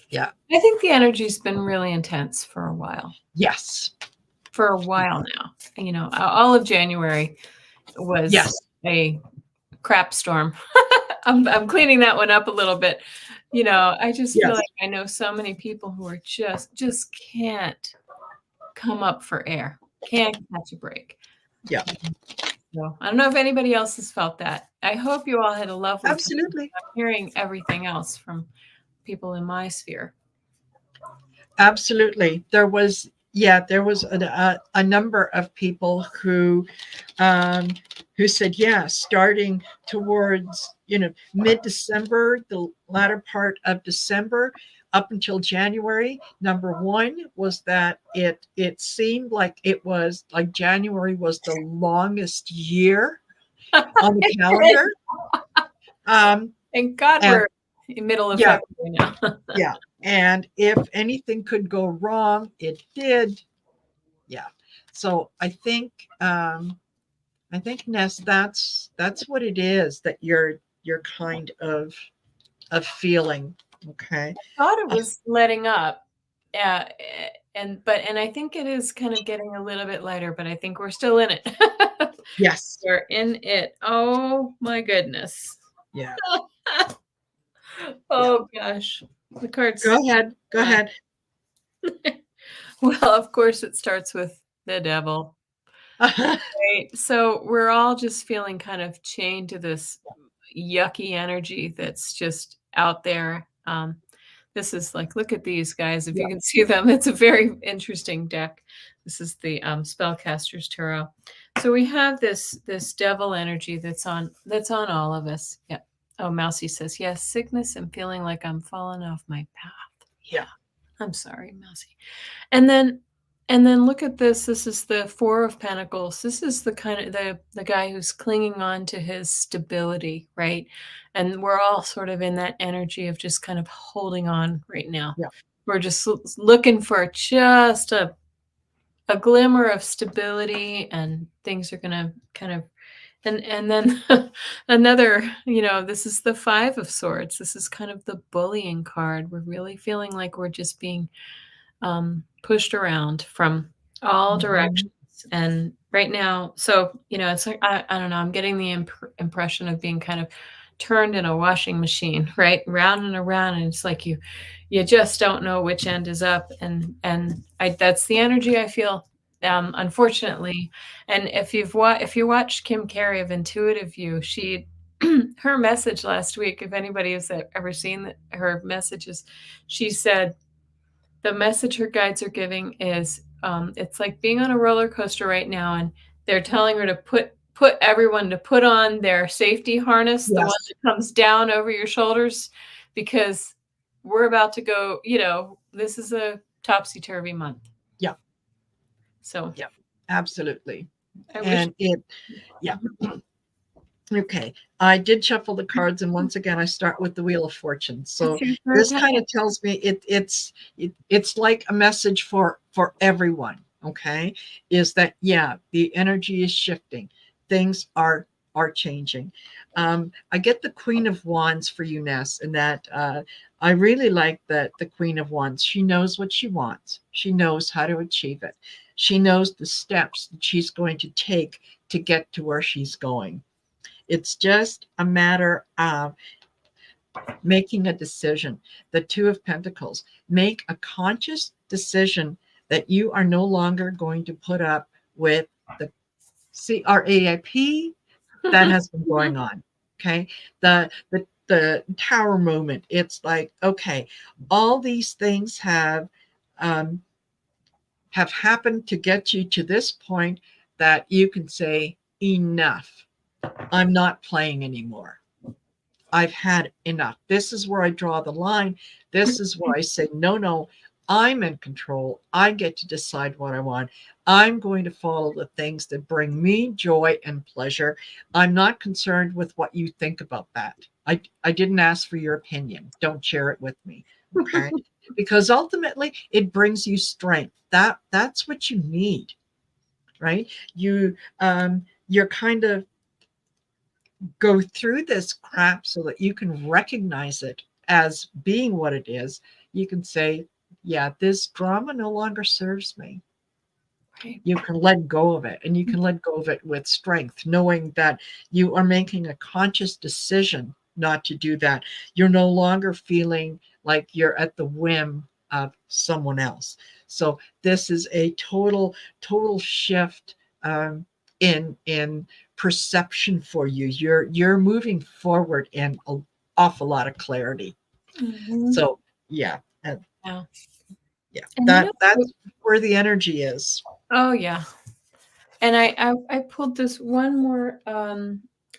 Yeah. I think the energy's been really intense for a while. Yes. For a while now. You know, all of January was Yes. a crap storm. I'm cleaning that one up a little bit. You know, I just feel Yes. like I know so many people who are just can't come up for air, can't catch a break. Yeah. So I don't know if anybody else has felt that. I hope you all had a lovely time. Absolutely. I'm hearing everything else from people in my sphere. Absolutely. There was a number of people um, who said, yeah, starting towards, mid-December, the latter part of December, up until January. Number one was that it seemed like it was like January was the longest year on the calendar. Thank God And we're in middle of yeah, February now. yeah. And if anything could go wrong, it did. Yeah. So I think Ness, that's what it is that you're kind of feeling. Okay. Thought it was letting up. Yeah, and I think it is kind of getting a little bit lighter, but I think we're still in it. Yes. We're in it. Oh my goodness. Yeah. Yeah. Oh gosh. The Go cards. ahead. Go uh, ahead. well, of course it starts with the devil. Right? So we're all just feeling kind of chained to this yucky energy that's just out there. This is like, look at these guys. If Yeah. you can see them, it's a very interesting deck. This is the Spellcaster's Tarot. So we have this devil energy that's on all of us. Yeah. Oh, Mousy says yes. Sickness and feeling like I'm falling off my path. Yeah. Yeah. I'm sorry, Mousy. And then and then look at this. This is the 4 of Pentacles. This is the kind of the guy who's clinging on to his stability, right? And we're all sort of in that energy of just kind of holding on right now. Yeah. We're just looking for just a glimmer of stability, and things are gonna kind of and then another, this is the 5 of Swords. This is kind of the bullying card. We're really feeling like we're just being pushed around from all Mhm. directions. And right now, so it's like I don't know. I'm getting the impression of being kind of turned in a washing machine, right, round and around, and it's like you just don't know which end is up, and that's the energy I feel. Unfortunately, and if you watch Kim Carey of Intuitive View, she her message last week. If anybody has ever seen her messages, she said the message her guides are giving is it's like being on a roller coaster right now, and they're telling her to put everyone to put on their safety harness, the one Yes. that comes down over your shoulders, because we're about to go, this is a topsy-turvy month. Yeah. So Yeah. Absolutely. I wish. And yeah. Okay, I did shuffle the cards, and once again, I start with the Wheel of Fortune. It's So your third this time. kind of tells me it's like a message for everyone. Okay, is that yeah, the energy is shifting. Things are are changing. I get the Queen of Wands for you, Ness, and that I really like that the Queen of Wands. She knows what she wants. She knows how to achieve it. She knows the steps that she's going to take to get to where she's going. It's just a matter of making a decision. The Two of Pentacles. Make a conscious decision that you are no longer going to put up with the CRAIP that has been going on. Okay. The tower movement. It's like, okay, all these things um, have happened to get you to this point that you can say, enough. I'm not playing anymore. I've had enough. This is where I draw the line. This is where I say, no, no, I'm in control. I get to decide what I want. I'm going to follow the things that bring me joy and pleasure. I'm not concerned with what you think about that. I didn't ask for your opinion. Don't share it with me. Okay. Because ultimately it brings you strength. That's what you need, right? You're kind of go through this crap so that you can recognize it as being what it is. You can say, yeah, this drama no longer serves me. Right. You can let go of it, and you can let go of it with strength, knowing that you are making a conscious decision not to do that. You're no longer feeling like you're at the whim of someone else. So this is a total shift in perception for you. You're moving forward in an awful lot of clarity. Mhm. So yeah, Yeah. yeah, And that's where the energy is. oh yeah. And I pulled this one more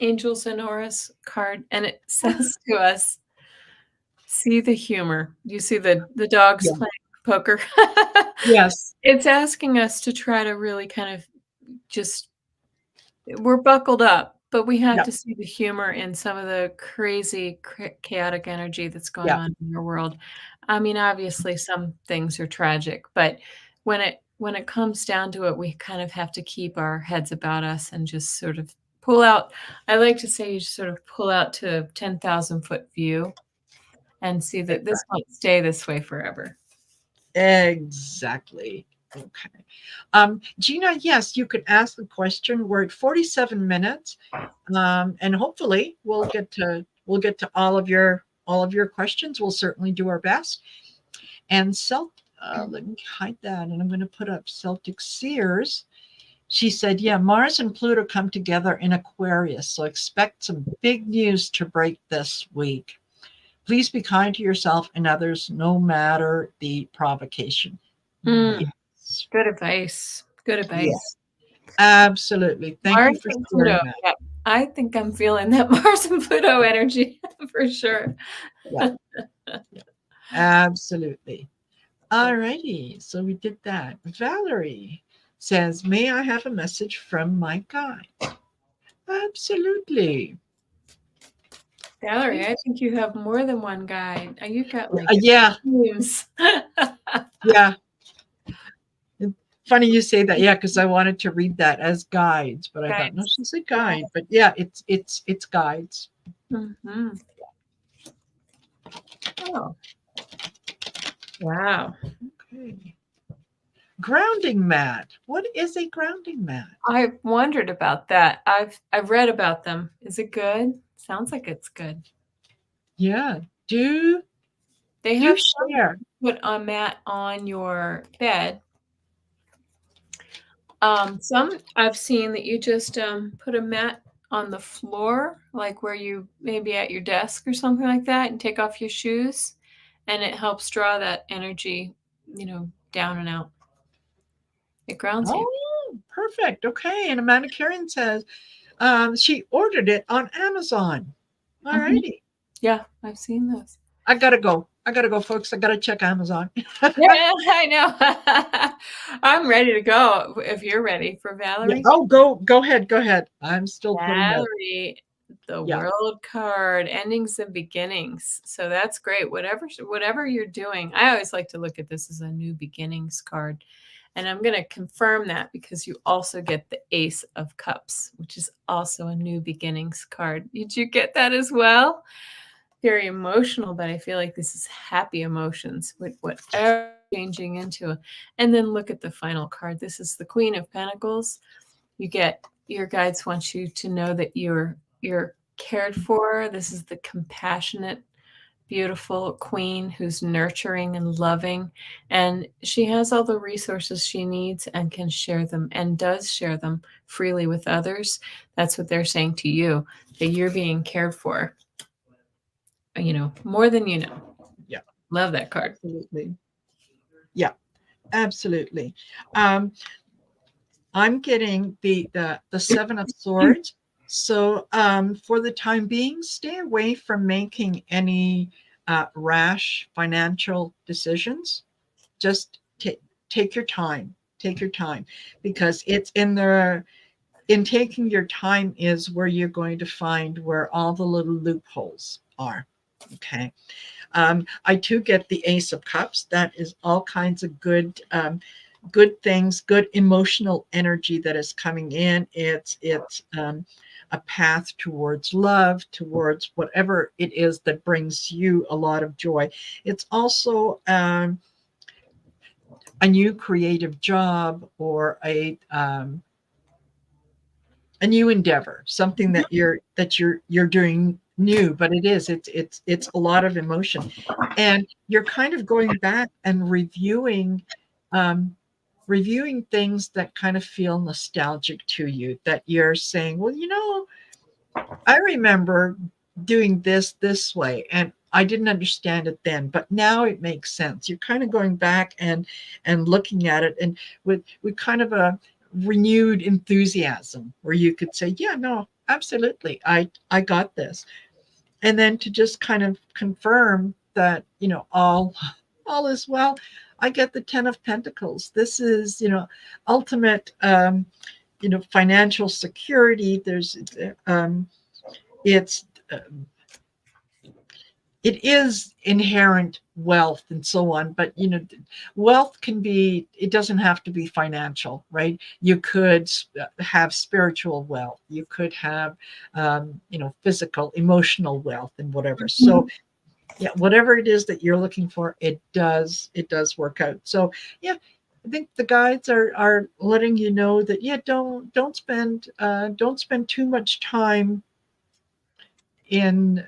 Angels and Auras card, and it says to us, see the humor. You see the dogs Yeah. playing poker. Yes. It's asking us to try to really kind of just we're buckled up, but we have Yeah. to see the humor in some of the crazy chaotic energy that's going Yeah. on in your world. I mean, obviously some things are tragic, but when it comes down to it, we kind of have to keep our heads about us and just sort of pull out. I like to say you just sort of pull out to a 10,000-foot view and see that this won't stay this way forever. Exactly. Okay. Gina, yes, you could ask the question. We're at 47 minutes. And hopefully we'll get to all of your questions. We'll certainly do our best. And let me hide that. And I'm going to put up Celtic Sears. She said, yeah, Mars and Pluto come together in Aquarius. So expect some big news to break this week. Please be kind to yourself and others, no matter the provocation. Mm, Yes. good advice. Good advice. Yes. Absolutely. Thank you Mars for and Pluto. sharing that. Yeah, I think I'm feeling that Mars and Pluto energy for sure. Yeah. Yeah. Absolutely. All righty. So we did that. Valerie says, may I have a message from my guide? Absolutely. Valerie, I think you have more than one guide. You've got like Yeah. teams. Yeah. Funny you say that. Yeah, because I wanted to read that as guides, but I thought, no, Guides. she's a Yeah. guide. But yeah, it's guides. Mhm. Oh, wow. Okay. Grounding mat. What is a grounding mat? I've wondered about that. I've read about them. Is it good? Sounds like it's good. Yeah. Do They do have some share. put a mat on your bed. Some I've seen that you just put a mat on the floor, like where you maybe at your desk or something like that, and take off your shoes, and it helps draw that energy, down and out. It grounds you. Oh, perfect. Okay. And Amanda Karen says she ordered it on Amazon. All Mhm. righty. Yeah, I've seen those. I gotta go. I gotta go, folks. I gotta check Amazon. Yeah, I know. I'm ready to go if you're ready for Yeah. Valerie. Oh, go ahead. Go ahead. I'm still putting notes. Valerie, the Yeah. world card, endings and beginnings. So that's great. Whatever you're doing. I always like to look at this as a new beginnings card. And I'm going to confirm that because you also get the Ace of Cups, which is also a new beginnings card. Did you get that as well? Very emotional, but I feel like this is happy emotions with whatever changing into. And then look at the final card. This is the Queen of Pentacles. You get, your guides want you to know that you're cared for. This is the compassionate, beautiful queen who's nurturing and loving, and she has all the resources she needs and can share them and does share them freely with others. That's what they're saying to you, that you're being cared for, more than you know. Yeah, Love that card. absolutely. Yeah, absolutely. Um, I'm getting the Seven of Swords. So for the time being, stay away from making any rash financial decisions. Just take your time. Take your time, because it's in taking your time is where you're going to find where all the little loopholes are. Okay. I too get the Ace of Cups. That is all kinds of good things, good emotional energy that is coming in. It's a path towards love, towards whatever it is that brings you a lot of joy. It's also a new creative job, or a new endeavor, something that you're doing new, but it's a lot of emotion, and you're kind of going back and um, reviewing things that kind of feel nostalgic to you, that you're saying, well, I remember doing this way, and I didn't understand it then, but now it makes sense. You're kind of going back and looking at it, and with kind of a renewed enthusiasm, where you could say, yeah, no, absolutely, I got this. And then to just kind of confirm that, all is well. I get the Ten of Pentacles. This is, ultimate, financial security. It's it is inherent wealth and so on, but wealth it doesn't have to be financial, right? You could have spiritual wealth, you could have physical, emotional wealth, and whatever. So yeah, whatever it is that you're looking for, it does work out. So yeah, I think the guides are letting you know that, yeah, don't spend too much time in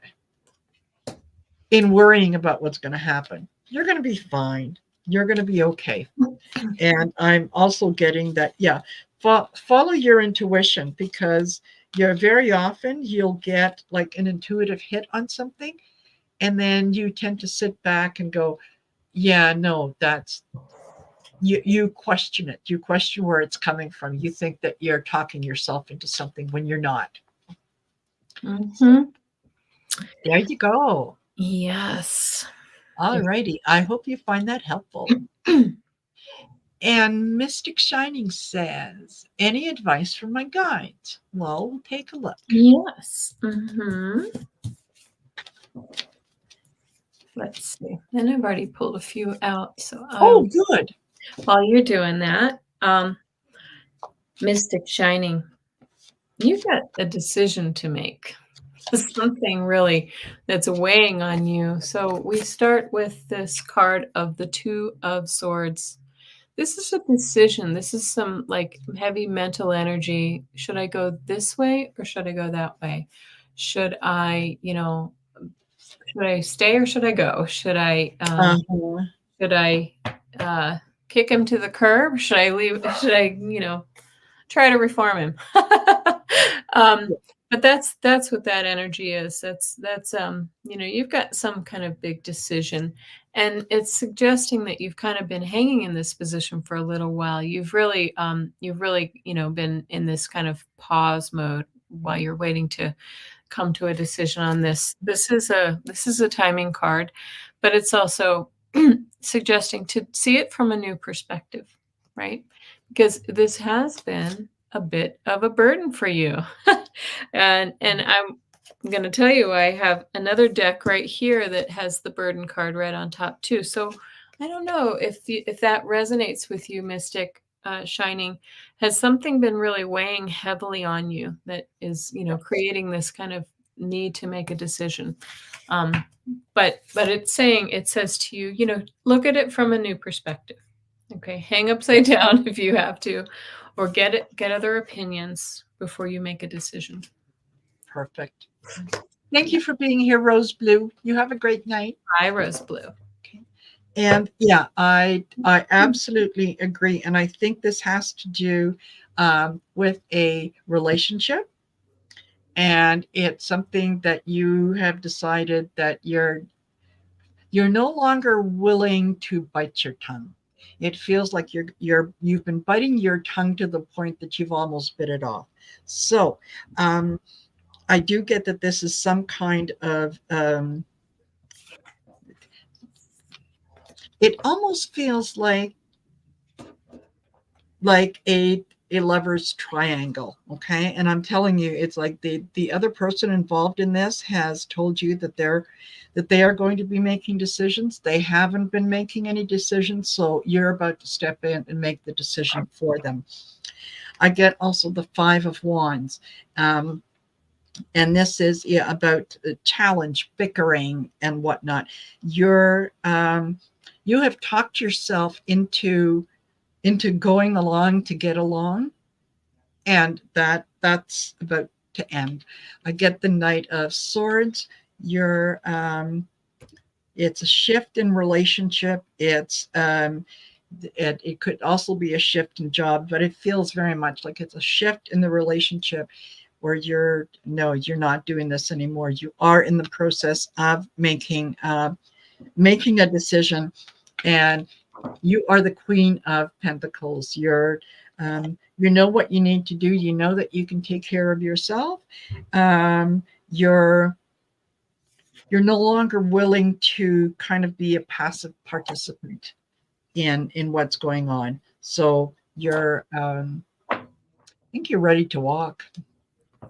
worrying about what's going to happen. You're going to be fine. You're going to be okay. And I'm also getting that, yeah, follow your intuition, because very often you'll get like an intuitive hit on something, and then you tend to sit back and go, yeah, no, that's you question it. You question where it's coming from. You think that you're talking yourself into something when you're not. Mm-hmm. There you go. Yes. All righty. I hope you find that helpful. And Mystic Shining says, any advice from my guides? Well, we'll take a look. Yes. Mm-hmm. Let's see. And I've already pulled a few out. So Good. while you're doing that, Mystic Shining, you've got a decision to make. Something really that's weighing on you. So we start with this card of the Two of Swords. This is a decision. This is some like heavy mental energy. Should I go this way or should I go that way? Should I stay or should I go? Uh-huh. Should I kick him to the curb? Should I leave? Should I, try to reform him? But that's what that energy is. That's you've got some kind of big decision, and it's suggesting that you've kind of been hanging in this position for a little while. You've really been in this kind of pause mode while you're waiting to come to a decision on this. This is a timing card, but it's also suggesting to see it from a new perspective, right? Because this has been a bit of a burden for you. and I'm going to tell you, I have another deck right here that has the burden card right on top too. So I don't know if that resonates with you, Mystic Shining. Has something been really weighing heavily on you that is, creating this kind of need to make a decision? Um, but it says to you, look at it from a new perspective. Okay, hang upside down if you have to, or get other opinions before you make a decision. Perfect. Thank Yeah, you for being here, Rose Blue. You have a great night. I rose blue. Okay. And yeah, I absolutely agree. And I think this has to do with a relationship. And it's something that you have decided that you're no longer willing to bite your tongue. It feels like you've been biting your tongue to the point that you've almost bit it off. So I do get that this is some kind of it almost feels like a lover's triangle. Okay, and I'm telling you, it's like the other person involved in this has told you that they are going to be making decisions. They haven't been making any decisions, so you're about to step in and make the decision for them. I get also the Five of Wands. And this is, yeah, about challenge, bickering, and whatnot. You have talked yourself into going along to get along, and that's about to end. I get the Knight of Swords. You're It's a shift in relationship. It could also be a shift in job, but it feels very much like it's a shift in the relationship where you're not doing this anymore. You are in the process of making a decision, and you are the Queen of Pentacles. You know what you need to do. You know that you can take care of yourself. Um, you're you're no longer willing to kind of be a passive participant in what's going on. So I think you're ready to walk.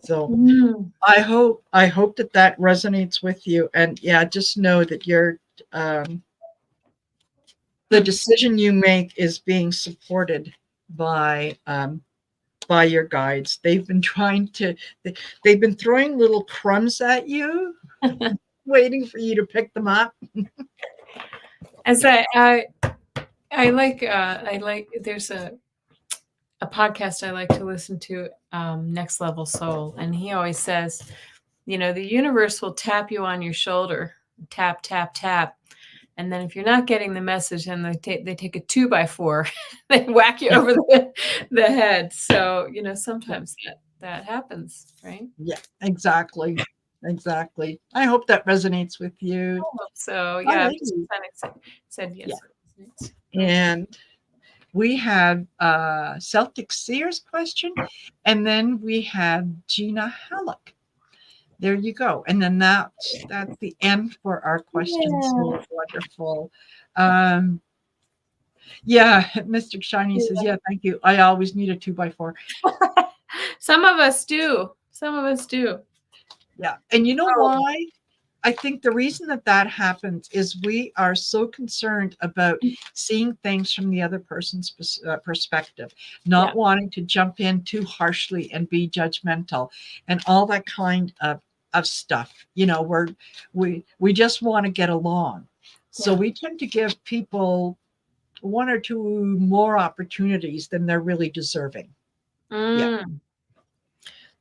So Mm. I hope that resonates with you. And yeah, just know that um, the Hmm. decision you make is being supported by your guides. They've been throwing little crumbs at you, waiting for you to pick them up. As I like there's a podcast I like to listen to, Next Level Soul, and he always says, the universe will tap you on your shoulder, tap, tap, tap. And then if you're not getting the message, then they take a 2x4, they whack you Yeah, over the head. So, yeah, sometimes that happens, right? yeah, exactly. I hope that resonates with you. So All yeah, Mr. righty. Fenix said Yeah, yes. It resonates. Right. and we had Celtic Sears question, and then we had Gina Halleck. There you go. And then that's the end for our questions. So Yeah. wonderful. Um, yeah, Mr. Shiny says, yeah, thank you. I always need a 2x4. Some of us do. Some of us do. Yeah. And you know Oh, why? I think the reason that happens is we are so concerned about seeing things from the other person's perspective, yeah. not wanting to jump in too harshly and be judgmental and all that kind of stuff. We just want to get along. So Yeah. we tend to give people one or two more opportunities than they're really deserving. Yeah. Mm.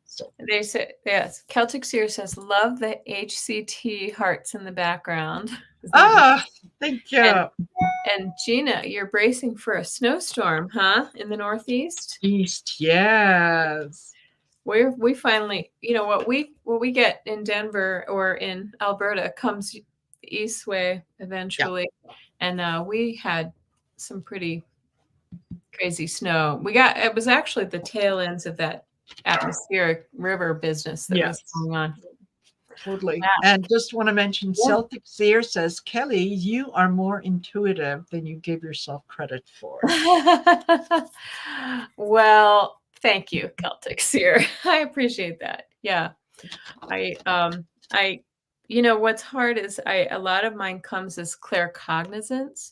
So, They say, yes. Celtic Seer says, love the HCT hearts in the background. Isn't that nice? thank And you. and Gina, you're bracing for a snowstorm, huh? In the Northeast? East, yes. We finally, what we get in Denver or in Alberta comes the east way Yeah. eventually. And we had some pretty crazy snow. It was actually the tail ends of that atmospheric river business that was Yes. going on. Totally. And just want to mention Yeah. Celtic Seer says, Kelly, you are more intuitive than you give yourself credit for. Well, thank you, Celtic Seer. I appreciate that. Yeah. I what's hard is a lot of mine comes as claircognizance,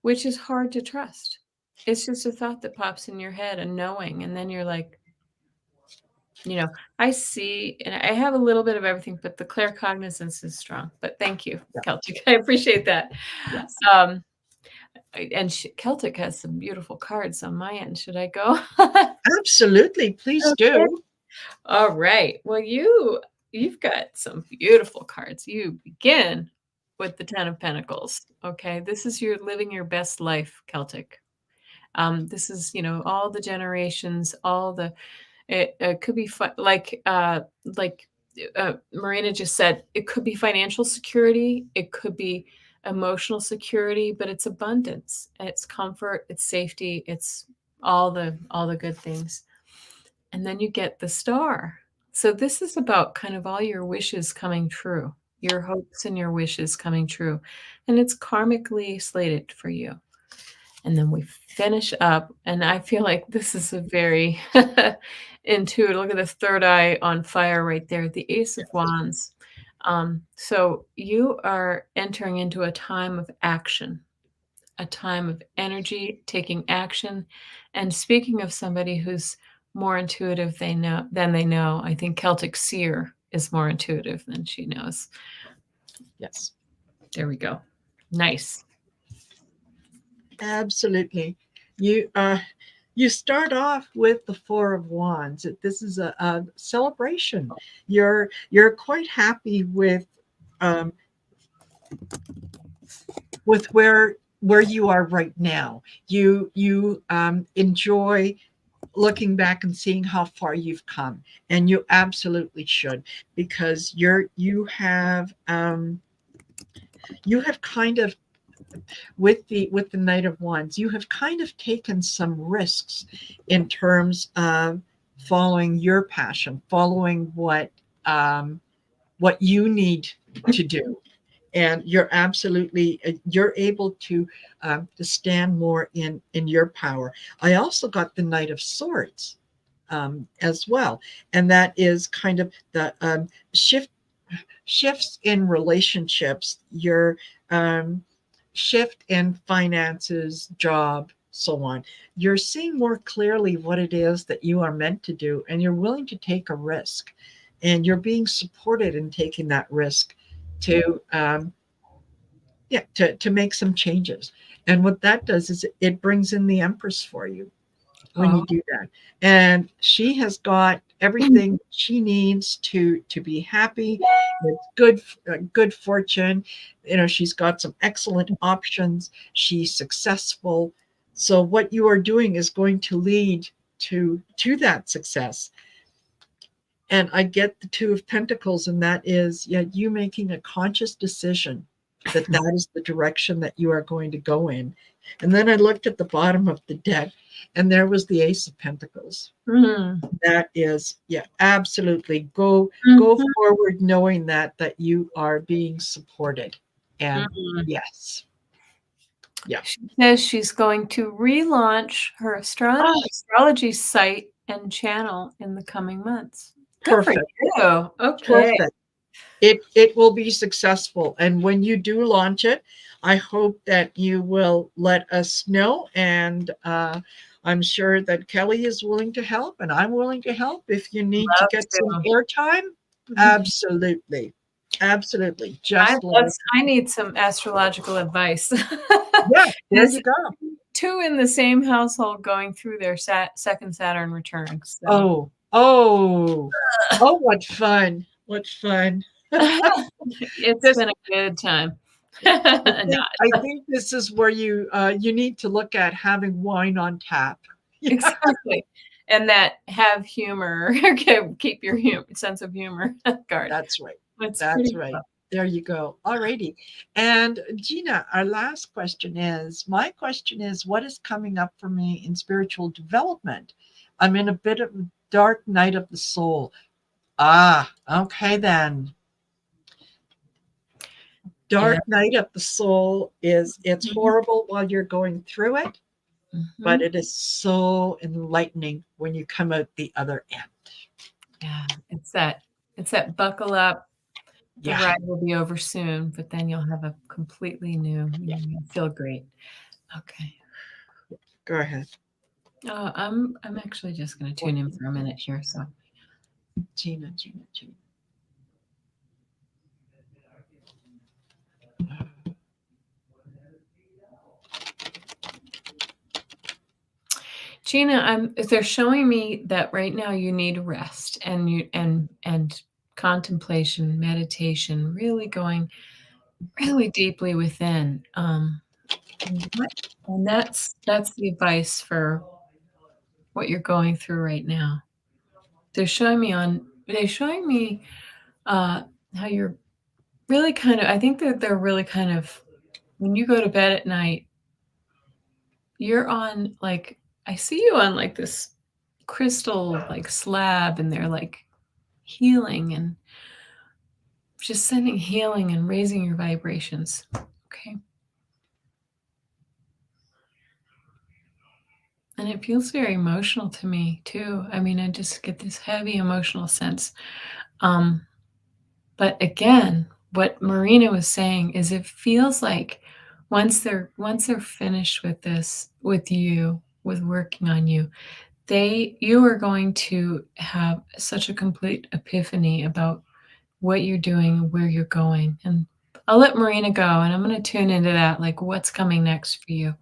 which is hard to trust. It's just a thought that pops in your head, a knowing, and then you're like, you know, I see, and I have a little bit of everything, but the claircognizance is strong. But thank you, Yeah. Celtic. I appreciate that. Yes. Um, and Celtic has some beautiful cards on my end. Should I go? Absolutely. Please Okay. do. All right. Well, you've got some beautiful cards. You begin with the Ten of Pentacles. Okay, this is your living your best life, Celtic. This is, all the generations, all the it could be like Marina just said, it could be financial security, it could be emotional security, but it's abundance, it's comfort, it's safety, it's all the good things. And then you get the star. So this is about kind of all your wishes coming true, your hopes and your wishes coming true. And it's karmically slated for you. And then we finish up, and I feel like this is a very intuitive. Look at the third eye on fire right there, the Ace of Wands. So you are entering into a time of action, a time of energy, taking action. And speaking of somebody who's more intuitive than they know, I think Celtic Seer is more intuitive than she knows. Yes. There we go. Nice. Absolutely. You you start off with the Four of Wands. This is a celebration. You're quite happy um, with where you are right now. You enjoy looking back and seeing how far you've come, and you absolutely should, because you have kind of, with the Knight of Wands, you have kind of taken some risks in terms of following your passion, following what you need to do, and you're able to stand more in your power. I also got the Knight of Swords as well, and that is kind of the shifts in relationships, your um, shift in finances, job, so on. You're seeing more clearly what it is that you are meant to do, and you're willing to take a risk, and you're being supported in taking that risk to to make some changes. And what that does is it brings in the Empress for you when Oh. you do that. And she has got everything she needs to be happy. It's good fortune. She's got some excellent options. She's successful. So what you are doing is going to lead to that success. And I get the Two of Pentacles, and that is, yeah, you making a conscious decision that that is the direction that you are going to go in. And then I looked at the bottom of the deck, and there was the Ace of Pentacles. Mm. That is, yeah, absolutely. Go Mhm. forward knowing that you are being supported. And Mm. yes, yeah. She says she's going to relaunch her Ah, astrology site and channel in the coming months. Good for perfect. you. Okay. Perfect. It will be successful. And when you do launch it, I hope that you will let us know. And I'm sure that Kelly is willing to help, and I'm willing to help if you need to Love get some to. airtime. Absolutely. Absolutely. I Just let us that's I need some astrological advice. Yeah, there It's you go. two in the same household going through their second Saturn return. So Oh, oh, oh, what fun. What fun. it's This been a good time. I think Not I think this is where you need to look at having wine on tap. Yeah, exactly. And that have humor, keep your sense of humor card. that's right. It's That's pretty right. cool. There you go. All righty. And Gina, our last question is, my question is, what is coming up for me in spiritual development? I'm in a bit of a dark night of the soul. Ah, okay then. Yeah. Dark night of the soul it's horrible while you're going through it, but Mhm. it is so enlightening when you come out the other end. Yeah, it's that buckle up. The Yeah, ride will be over soon, but then you'll have a completely new, yeah. you'll feel great. Okay. Go ahead. I'm actually just gonna tune in for a minute here. So Gina, Gina, Gina. Gina, they're showing me that right now you need rest and contemplation, meditation, really going really deeply within. What and that's the advice for what you're going through right now. They're showing me, uh, how you're really kind of I think that they're really kind of when you go to bed at night, you're on, like I see you on, like, this crystal, like, slab, and they're, like, healing and just sending healing and raising your vibrations, okay? And it feels very emotional to me too. I mean, I just get this heavy emotional sense. Um, but again, what Marina was saying is it feels like once they're finished with this, with you, with working on you, you are going to have such a complete epiphany about what you're doing, where you're going. And I'll let Marina go and I'm going to tune into that, like what's coming next for you.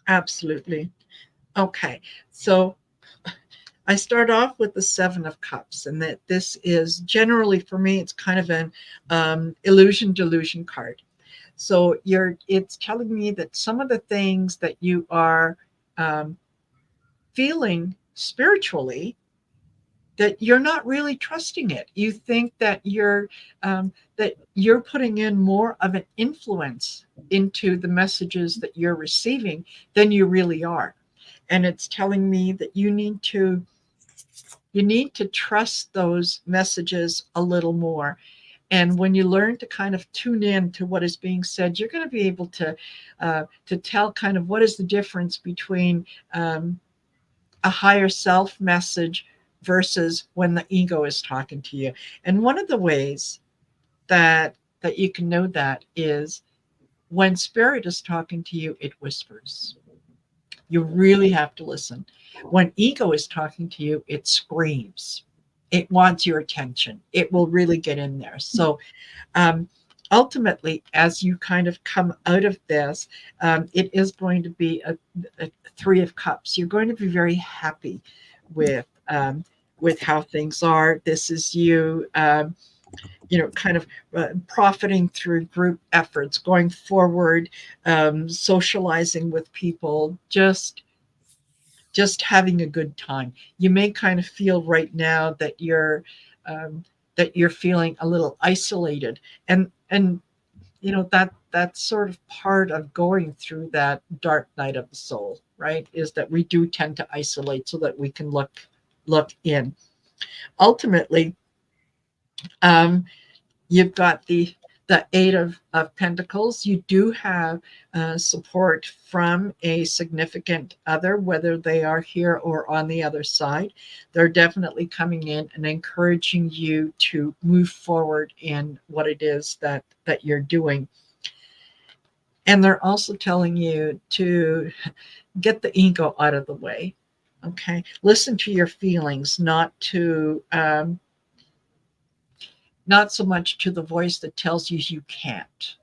Absolutely. Okay. So I start off with the Seven of Cups, and that this is generally for me, it's kind of an illusion delusion card. So it's telling me that some of the things that you are um, feeling spiritually, that you're not really trusting it. You think that you're putting in more of an influence into the messages that you're receiving than you really are. And it's telling me that you need to trust those messages a little more. And when you learn to kind of tune in to what is being said, you're going to be able to tell kind of what is the difference between a higher self message versus when the ego is talking to you. And one of the ways that you can know that is when spirit is talking to you, it whispers. You really have to listen. When ego is talking to you, it screams. It wants your attention. It will really get in there. So um, ultimately, as you kind of come out of this, it is going to be a Three of Cups. You're going to be very happy with with how things are. This is you, kind of profiting through group efforts, going forward, socializing with people, just having a good time. You may kind of feel right now um, that you're feeling a little isolated, and that's sort of part of going through that dark night of the soul, right? Is that we do tend to isolate so that we can look in. Ultimately, um, you've got the Eight of Pentacles. You do have support from a significant other, whether they are here or on the other side. They're definitely coming in and encouraging you to move forward in what it is that you're doing. And they're also telling you to get the ego out of the way. Okay, listen to your feelings, not so much to the voice that tells you you can't,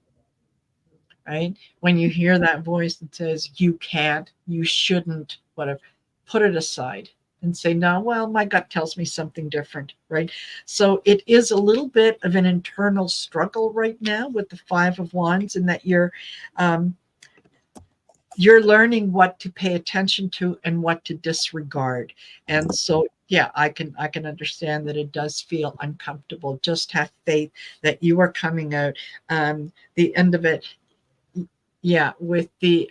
right? When you hear that voice that says you can't, you shouldn't, whatever, put it aside and say, no, well, my gut tells me something different, right? So it is a little bit of an internal struggle right now with the Five of Wands, in that um, you're learning what to pay attention to and what to disregard. And so yeah, I can understand that it does feel uncomfortable. Just have faith that you are coming out. The end of it, yeah, with the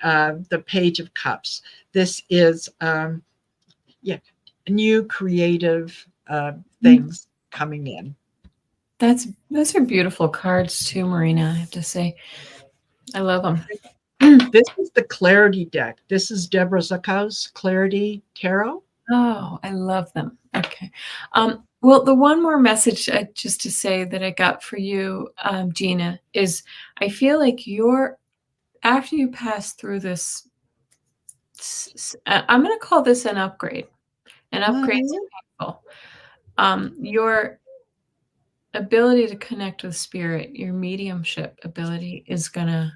Page of Cups. This is yeah, new creative Mm. things coming in. Those are beautiful cards too, Marina, I have to say. I love them. This is the Clarity deck. This is Deborah Zakow's Clarity Tarot. Oh, I love them. Okay. Well, the one more message, just to say that I got for you, Gina, is I feel like you're after you pass through this, I'm going to call this an upgrade. An upgrade's Mhm. painful. Your ability to connect with spirit, your mediumship ability is going to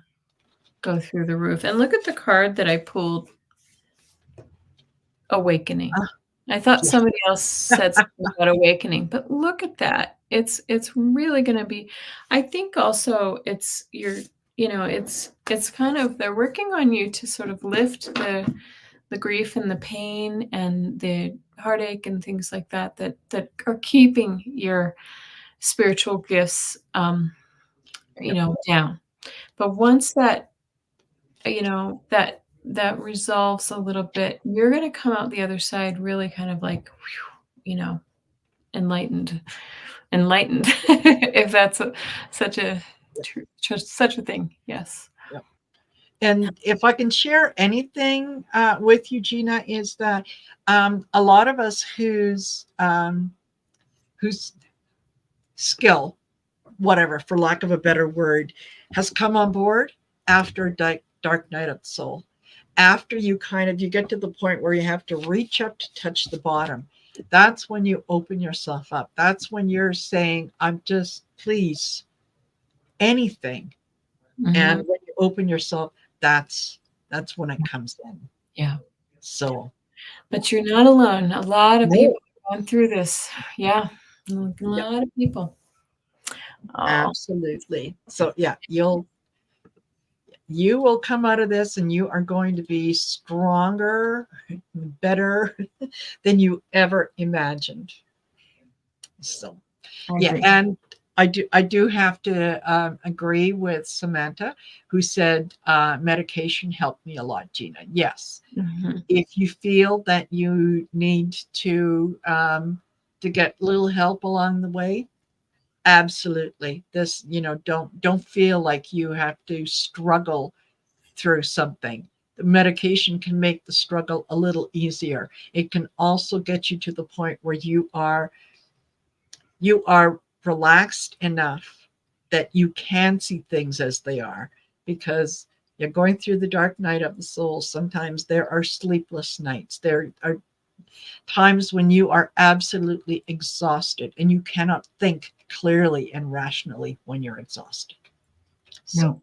go through the roof. And look at the card that I pulled, awakening. Ah, I thought yeah. somebody else said something about awakening, but look at that. It's really gonna be, I think also it's it's kind of, they're working on you to sort of lift the grief and the pain and the heartache and things like that that are keeping your spiritual gifts Yep. down. But once that that resolves a little bit, you're gonna come out the other side really kind of like, whew, enlightened, enlightened, if that's such a such a thing. Yes. Yep. And if I can share anything with you, Gina, is that a lot of us whose skill, whatever, for lack of a better word, has come on board after Dark Night of the Soul. After you get to the point where you have to reach up to touch the bottom, that's when you open yourself up. That's when you're saying, I'm just, please, anything. And Mhm. when you open yourself, that's when it comes in. Yeah. So But you're not alone. A lot of no, people are going through this. Yeah. A yeah, lot of people. Oh, absolutely. So yeah, you will come out of this and you are going to be stronger, better than you ever imagined. So I yeah, agree. and I do have to agree with Samantha, who said medication helped me a lot, Gina. Yes, Mhm. if you feel that you need to get little help along the way, absolutely. This, don't feel like you have to struggle through something. The medication can make the struggle a little easier. It can also get you to the point where you are relaxed enough that you can see things as they are, because you're going through the dark night of the soul. Sometimes there are sleepless nights. There are times when you are absolutely exhausted and you cannot think clearly and rationally when you're exhausted. So No.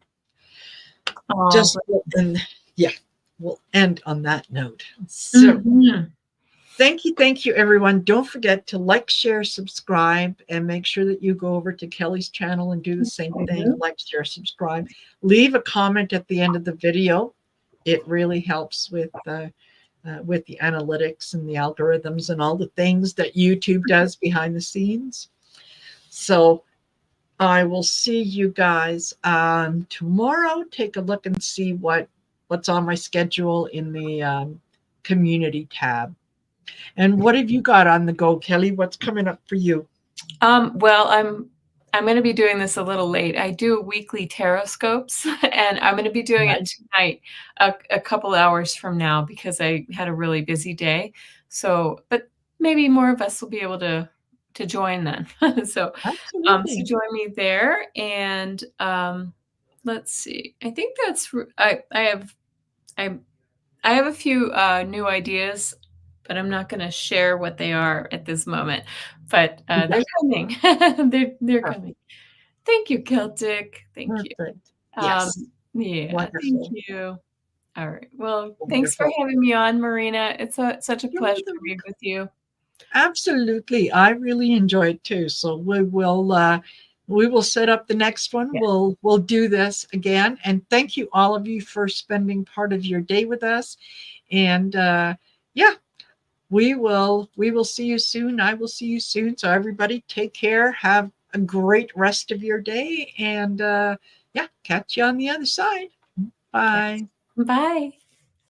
Oh, just, and yeah, we'll end on that note. So mhm. thank you, everyone. Don't forget to like, share, subscribe, and make sure that you go over to Kelly's channel and do the same thing. Mhm. Like, share, subscribe. Leave a comment at the end of the video. It really helps with the analytics and the algorithms and all the things that YouTube does behind the scenes. So I will see you guys tomorrow. Take a look and see what's on my schedule in the community tab. And what have you got on the go, Kelly? What's coming up for you? Well, I'm gonna be doing this a little late. I do weekly tarot scopes, and I'm gonna be doing it Right. tonight, a couple hours from now, because I had a really busy day. So, but maybe more of us will be able to join then. So, so Absolutely. join me there, and let's see. I think I I have a few new ideas, but I'm not going to share what they are at this moment. But Yeah, they're coming. They're perfect. coming. Thank you, Celtic. Thank you. Perfect. Um, Yes. yeah, thank Wonderful. you. All right. Well, thanks for Wonderful. having me on, Marina. It's such a You're more pleasure than to be welcome. with you. Absolutely. I really enjoyed too. So we will set up the next one. Yeah. We'll do this again. And thank you all of you for spending part of your day with us. And yeah, we will see you soon. I will see you soon. So everybody take care. Have a great rest of your day. And yeah, catch you on the other side. Yes. Bye. Bye.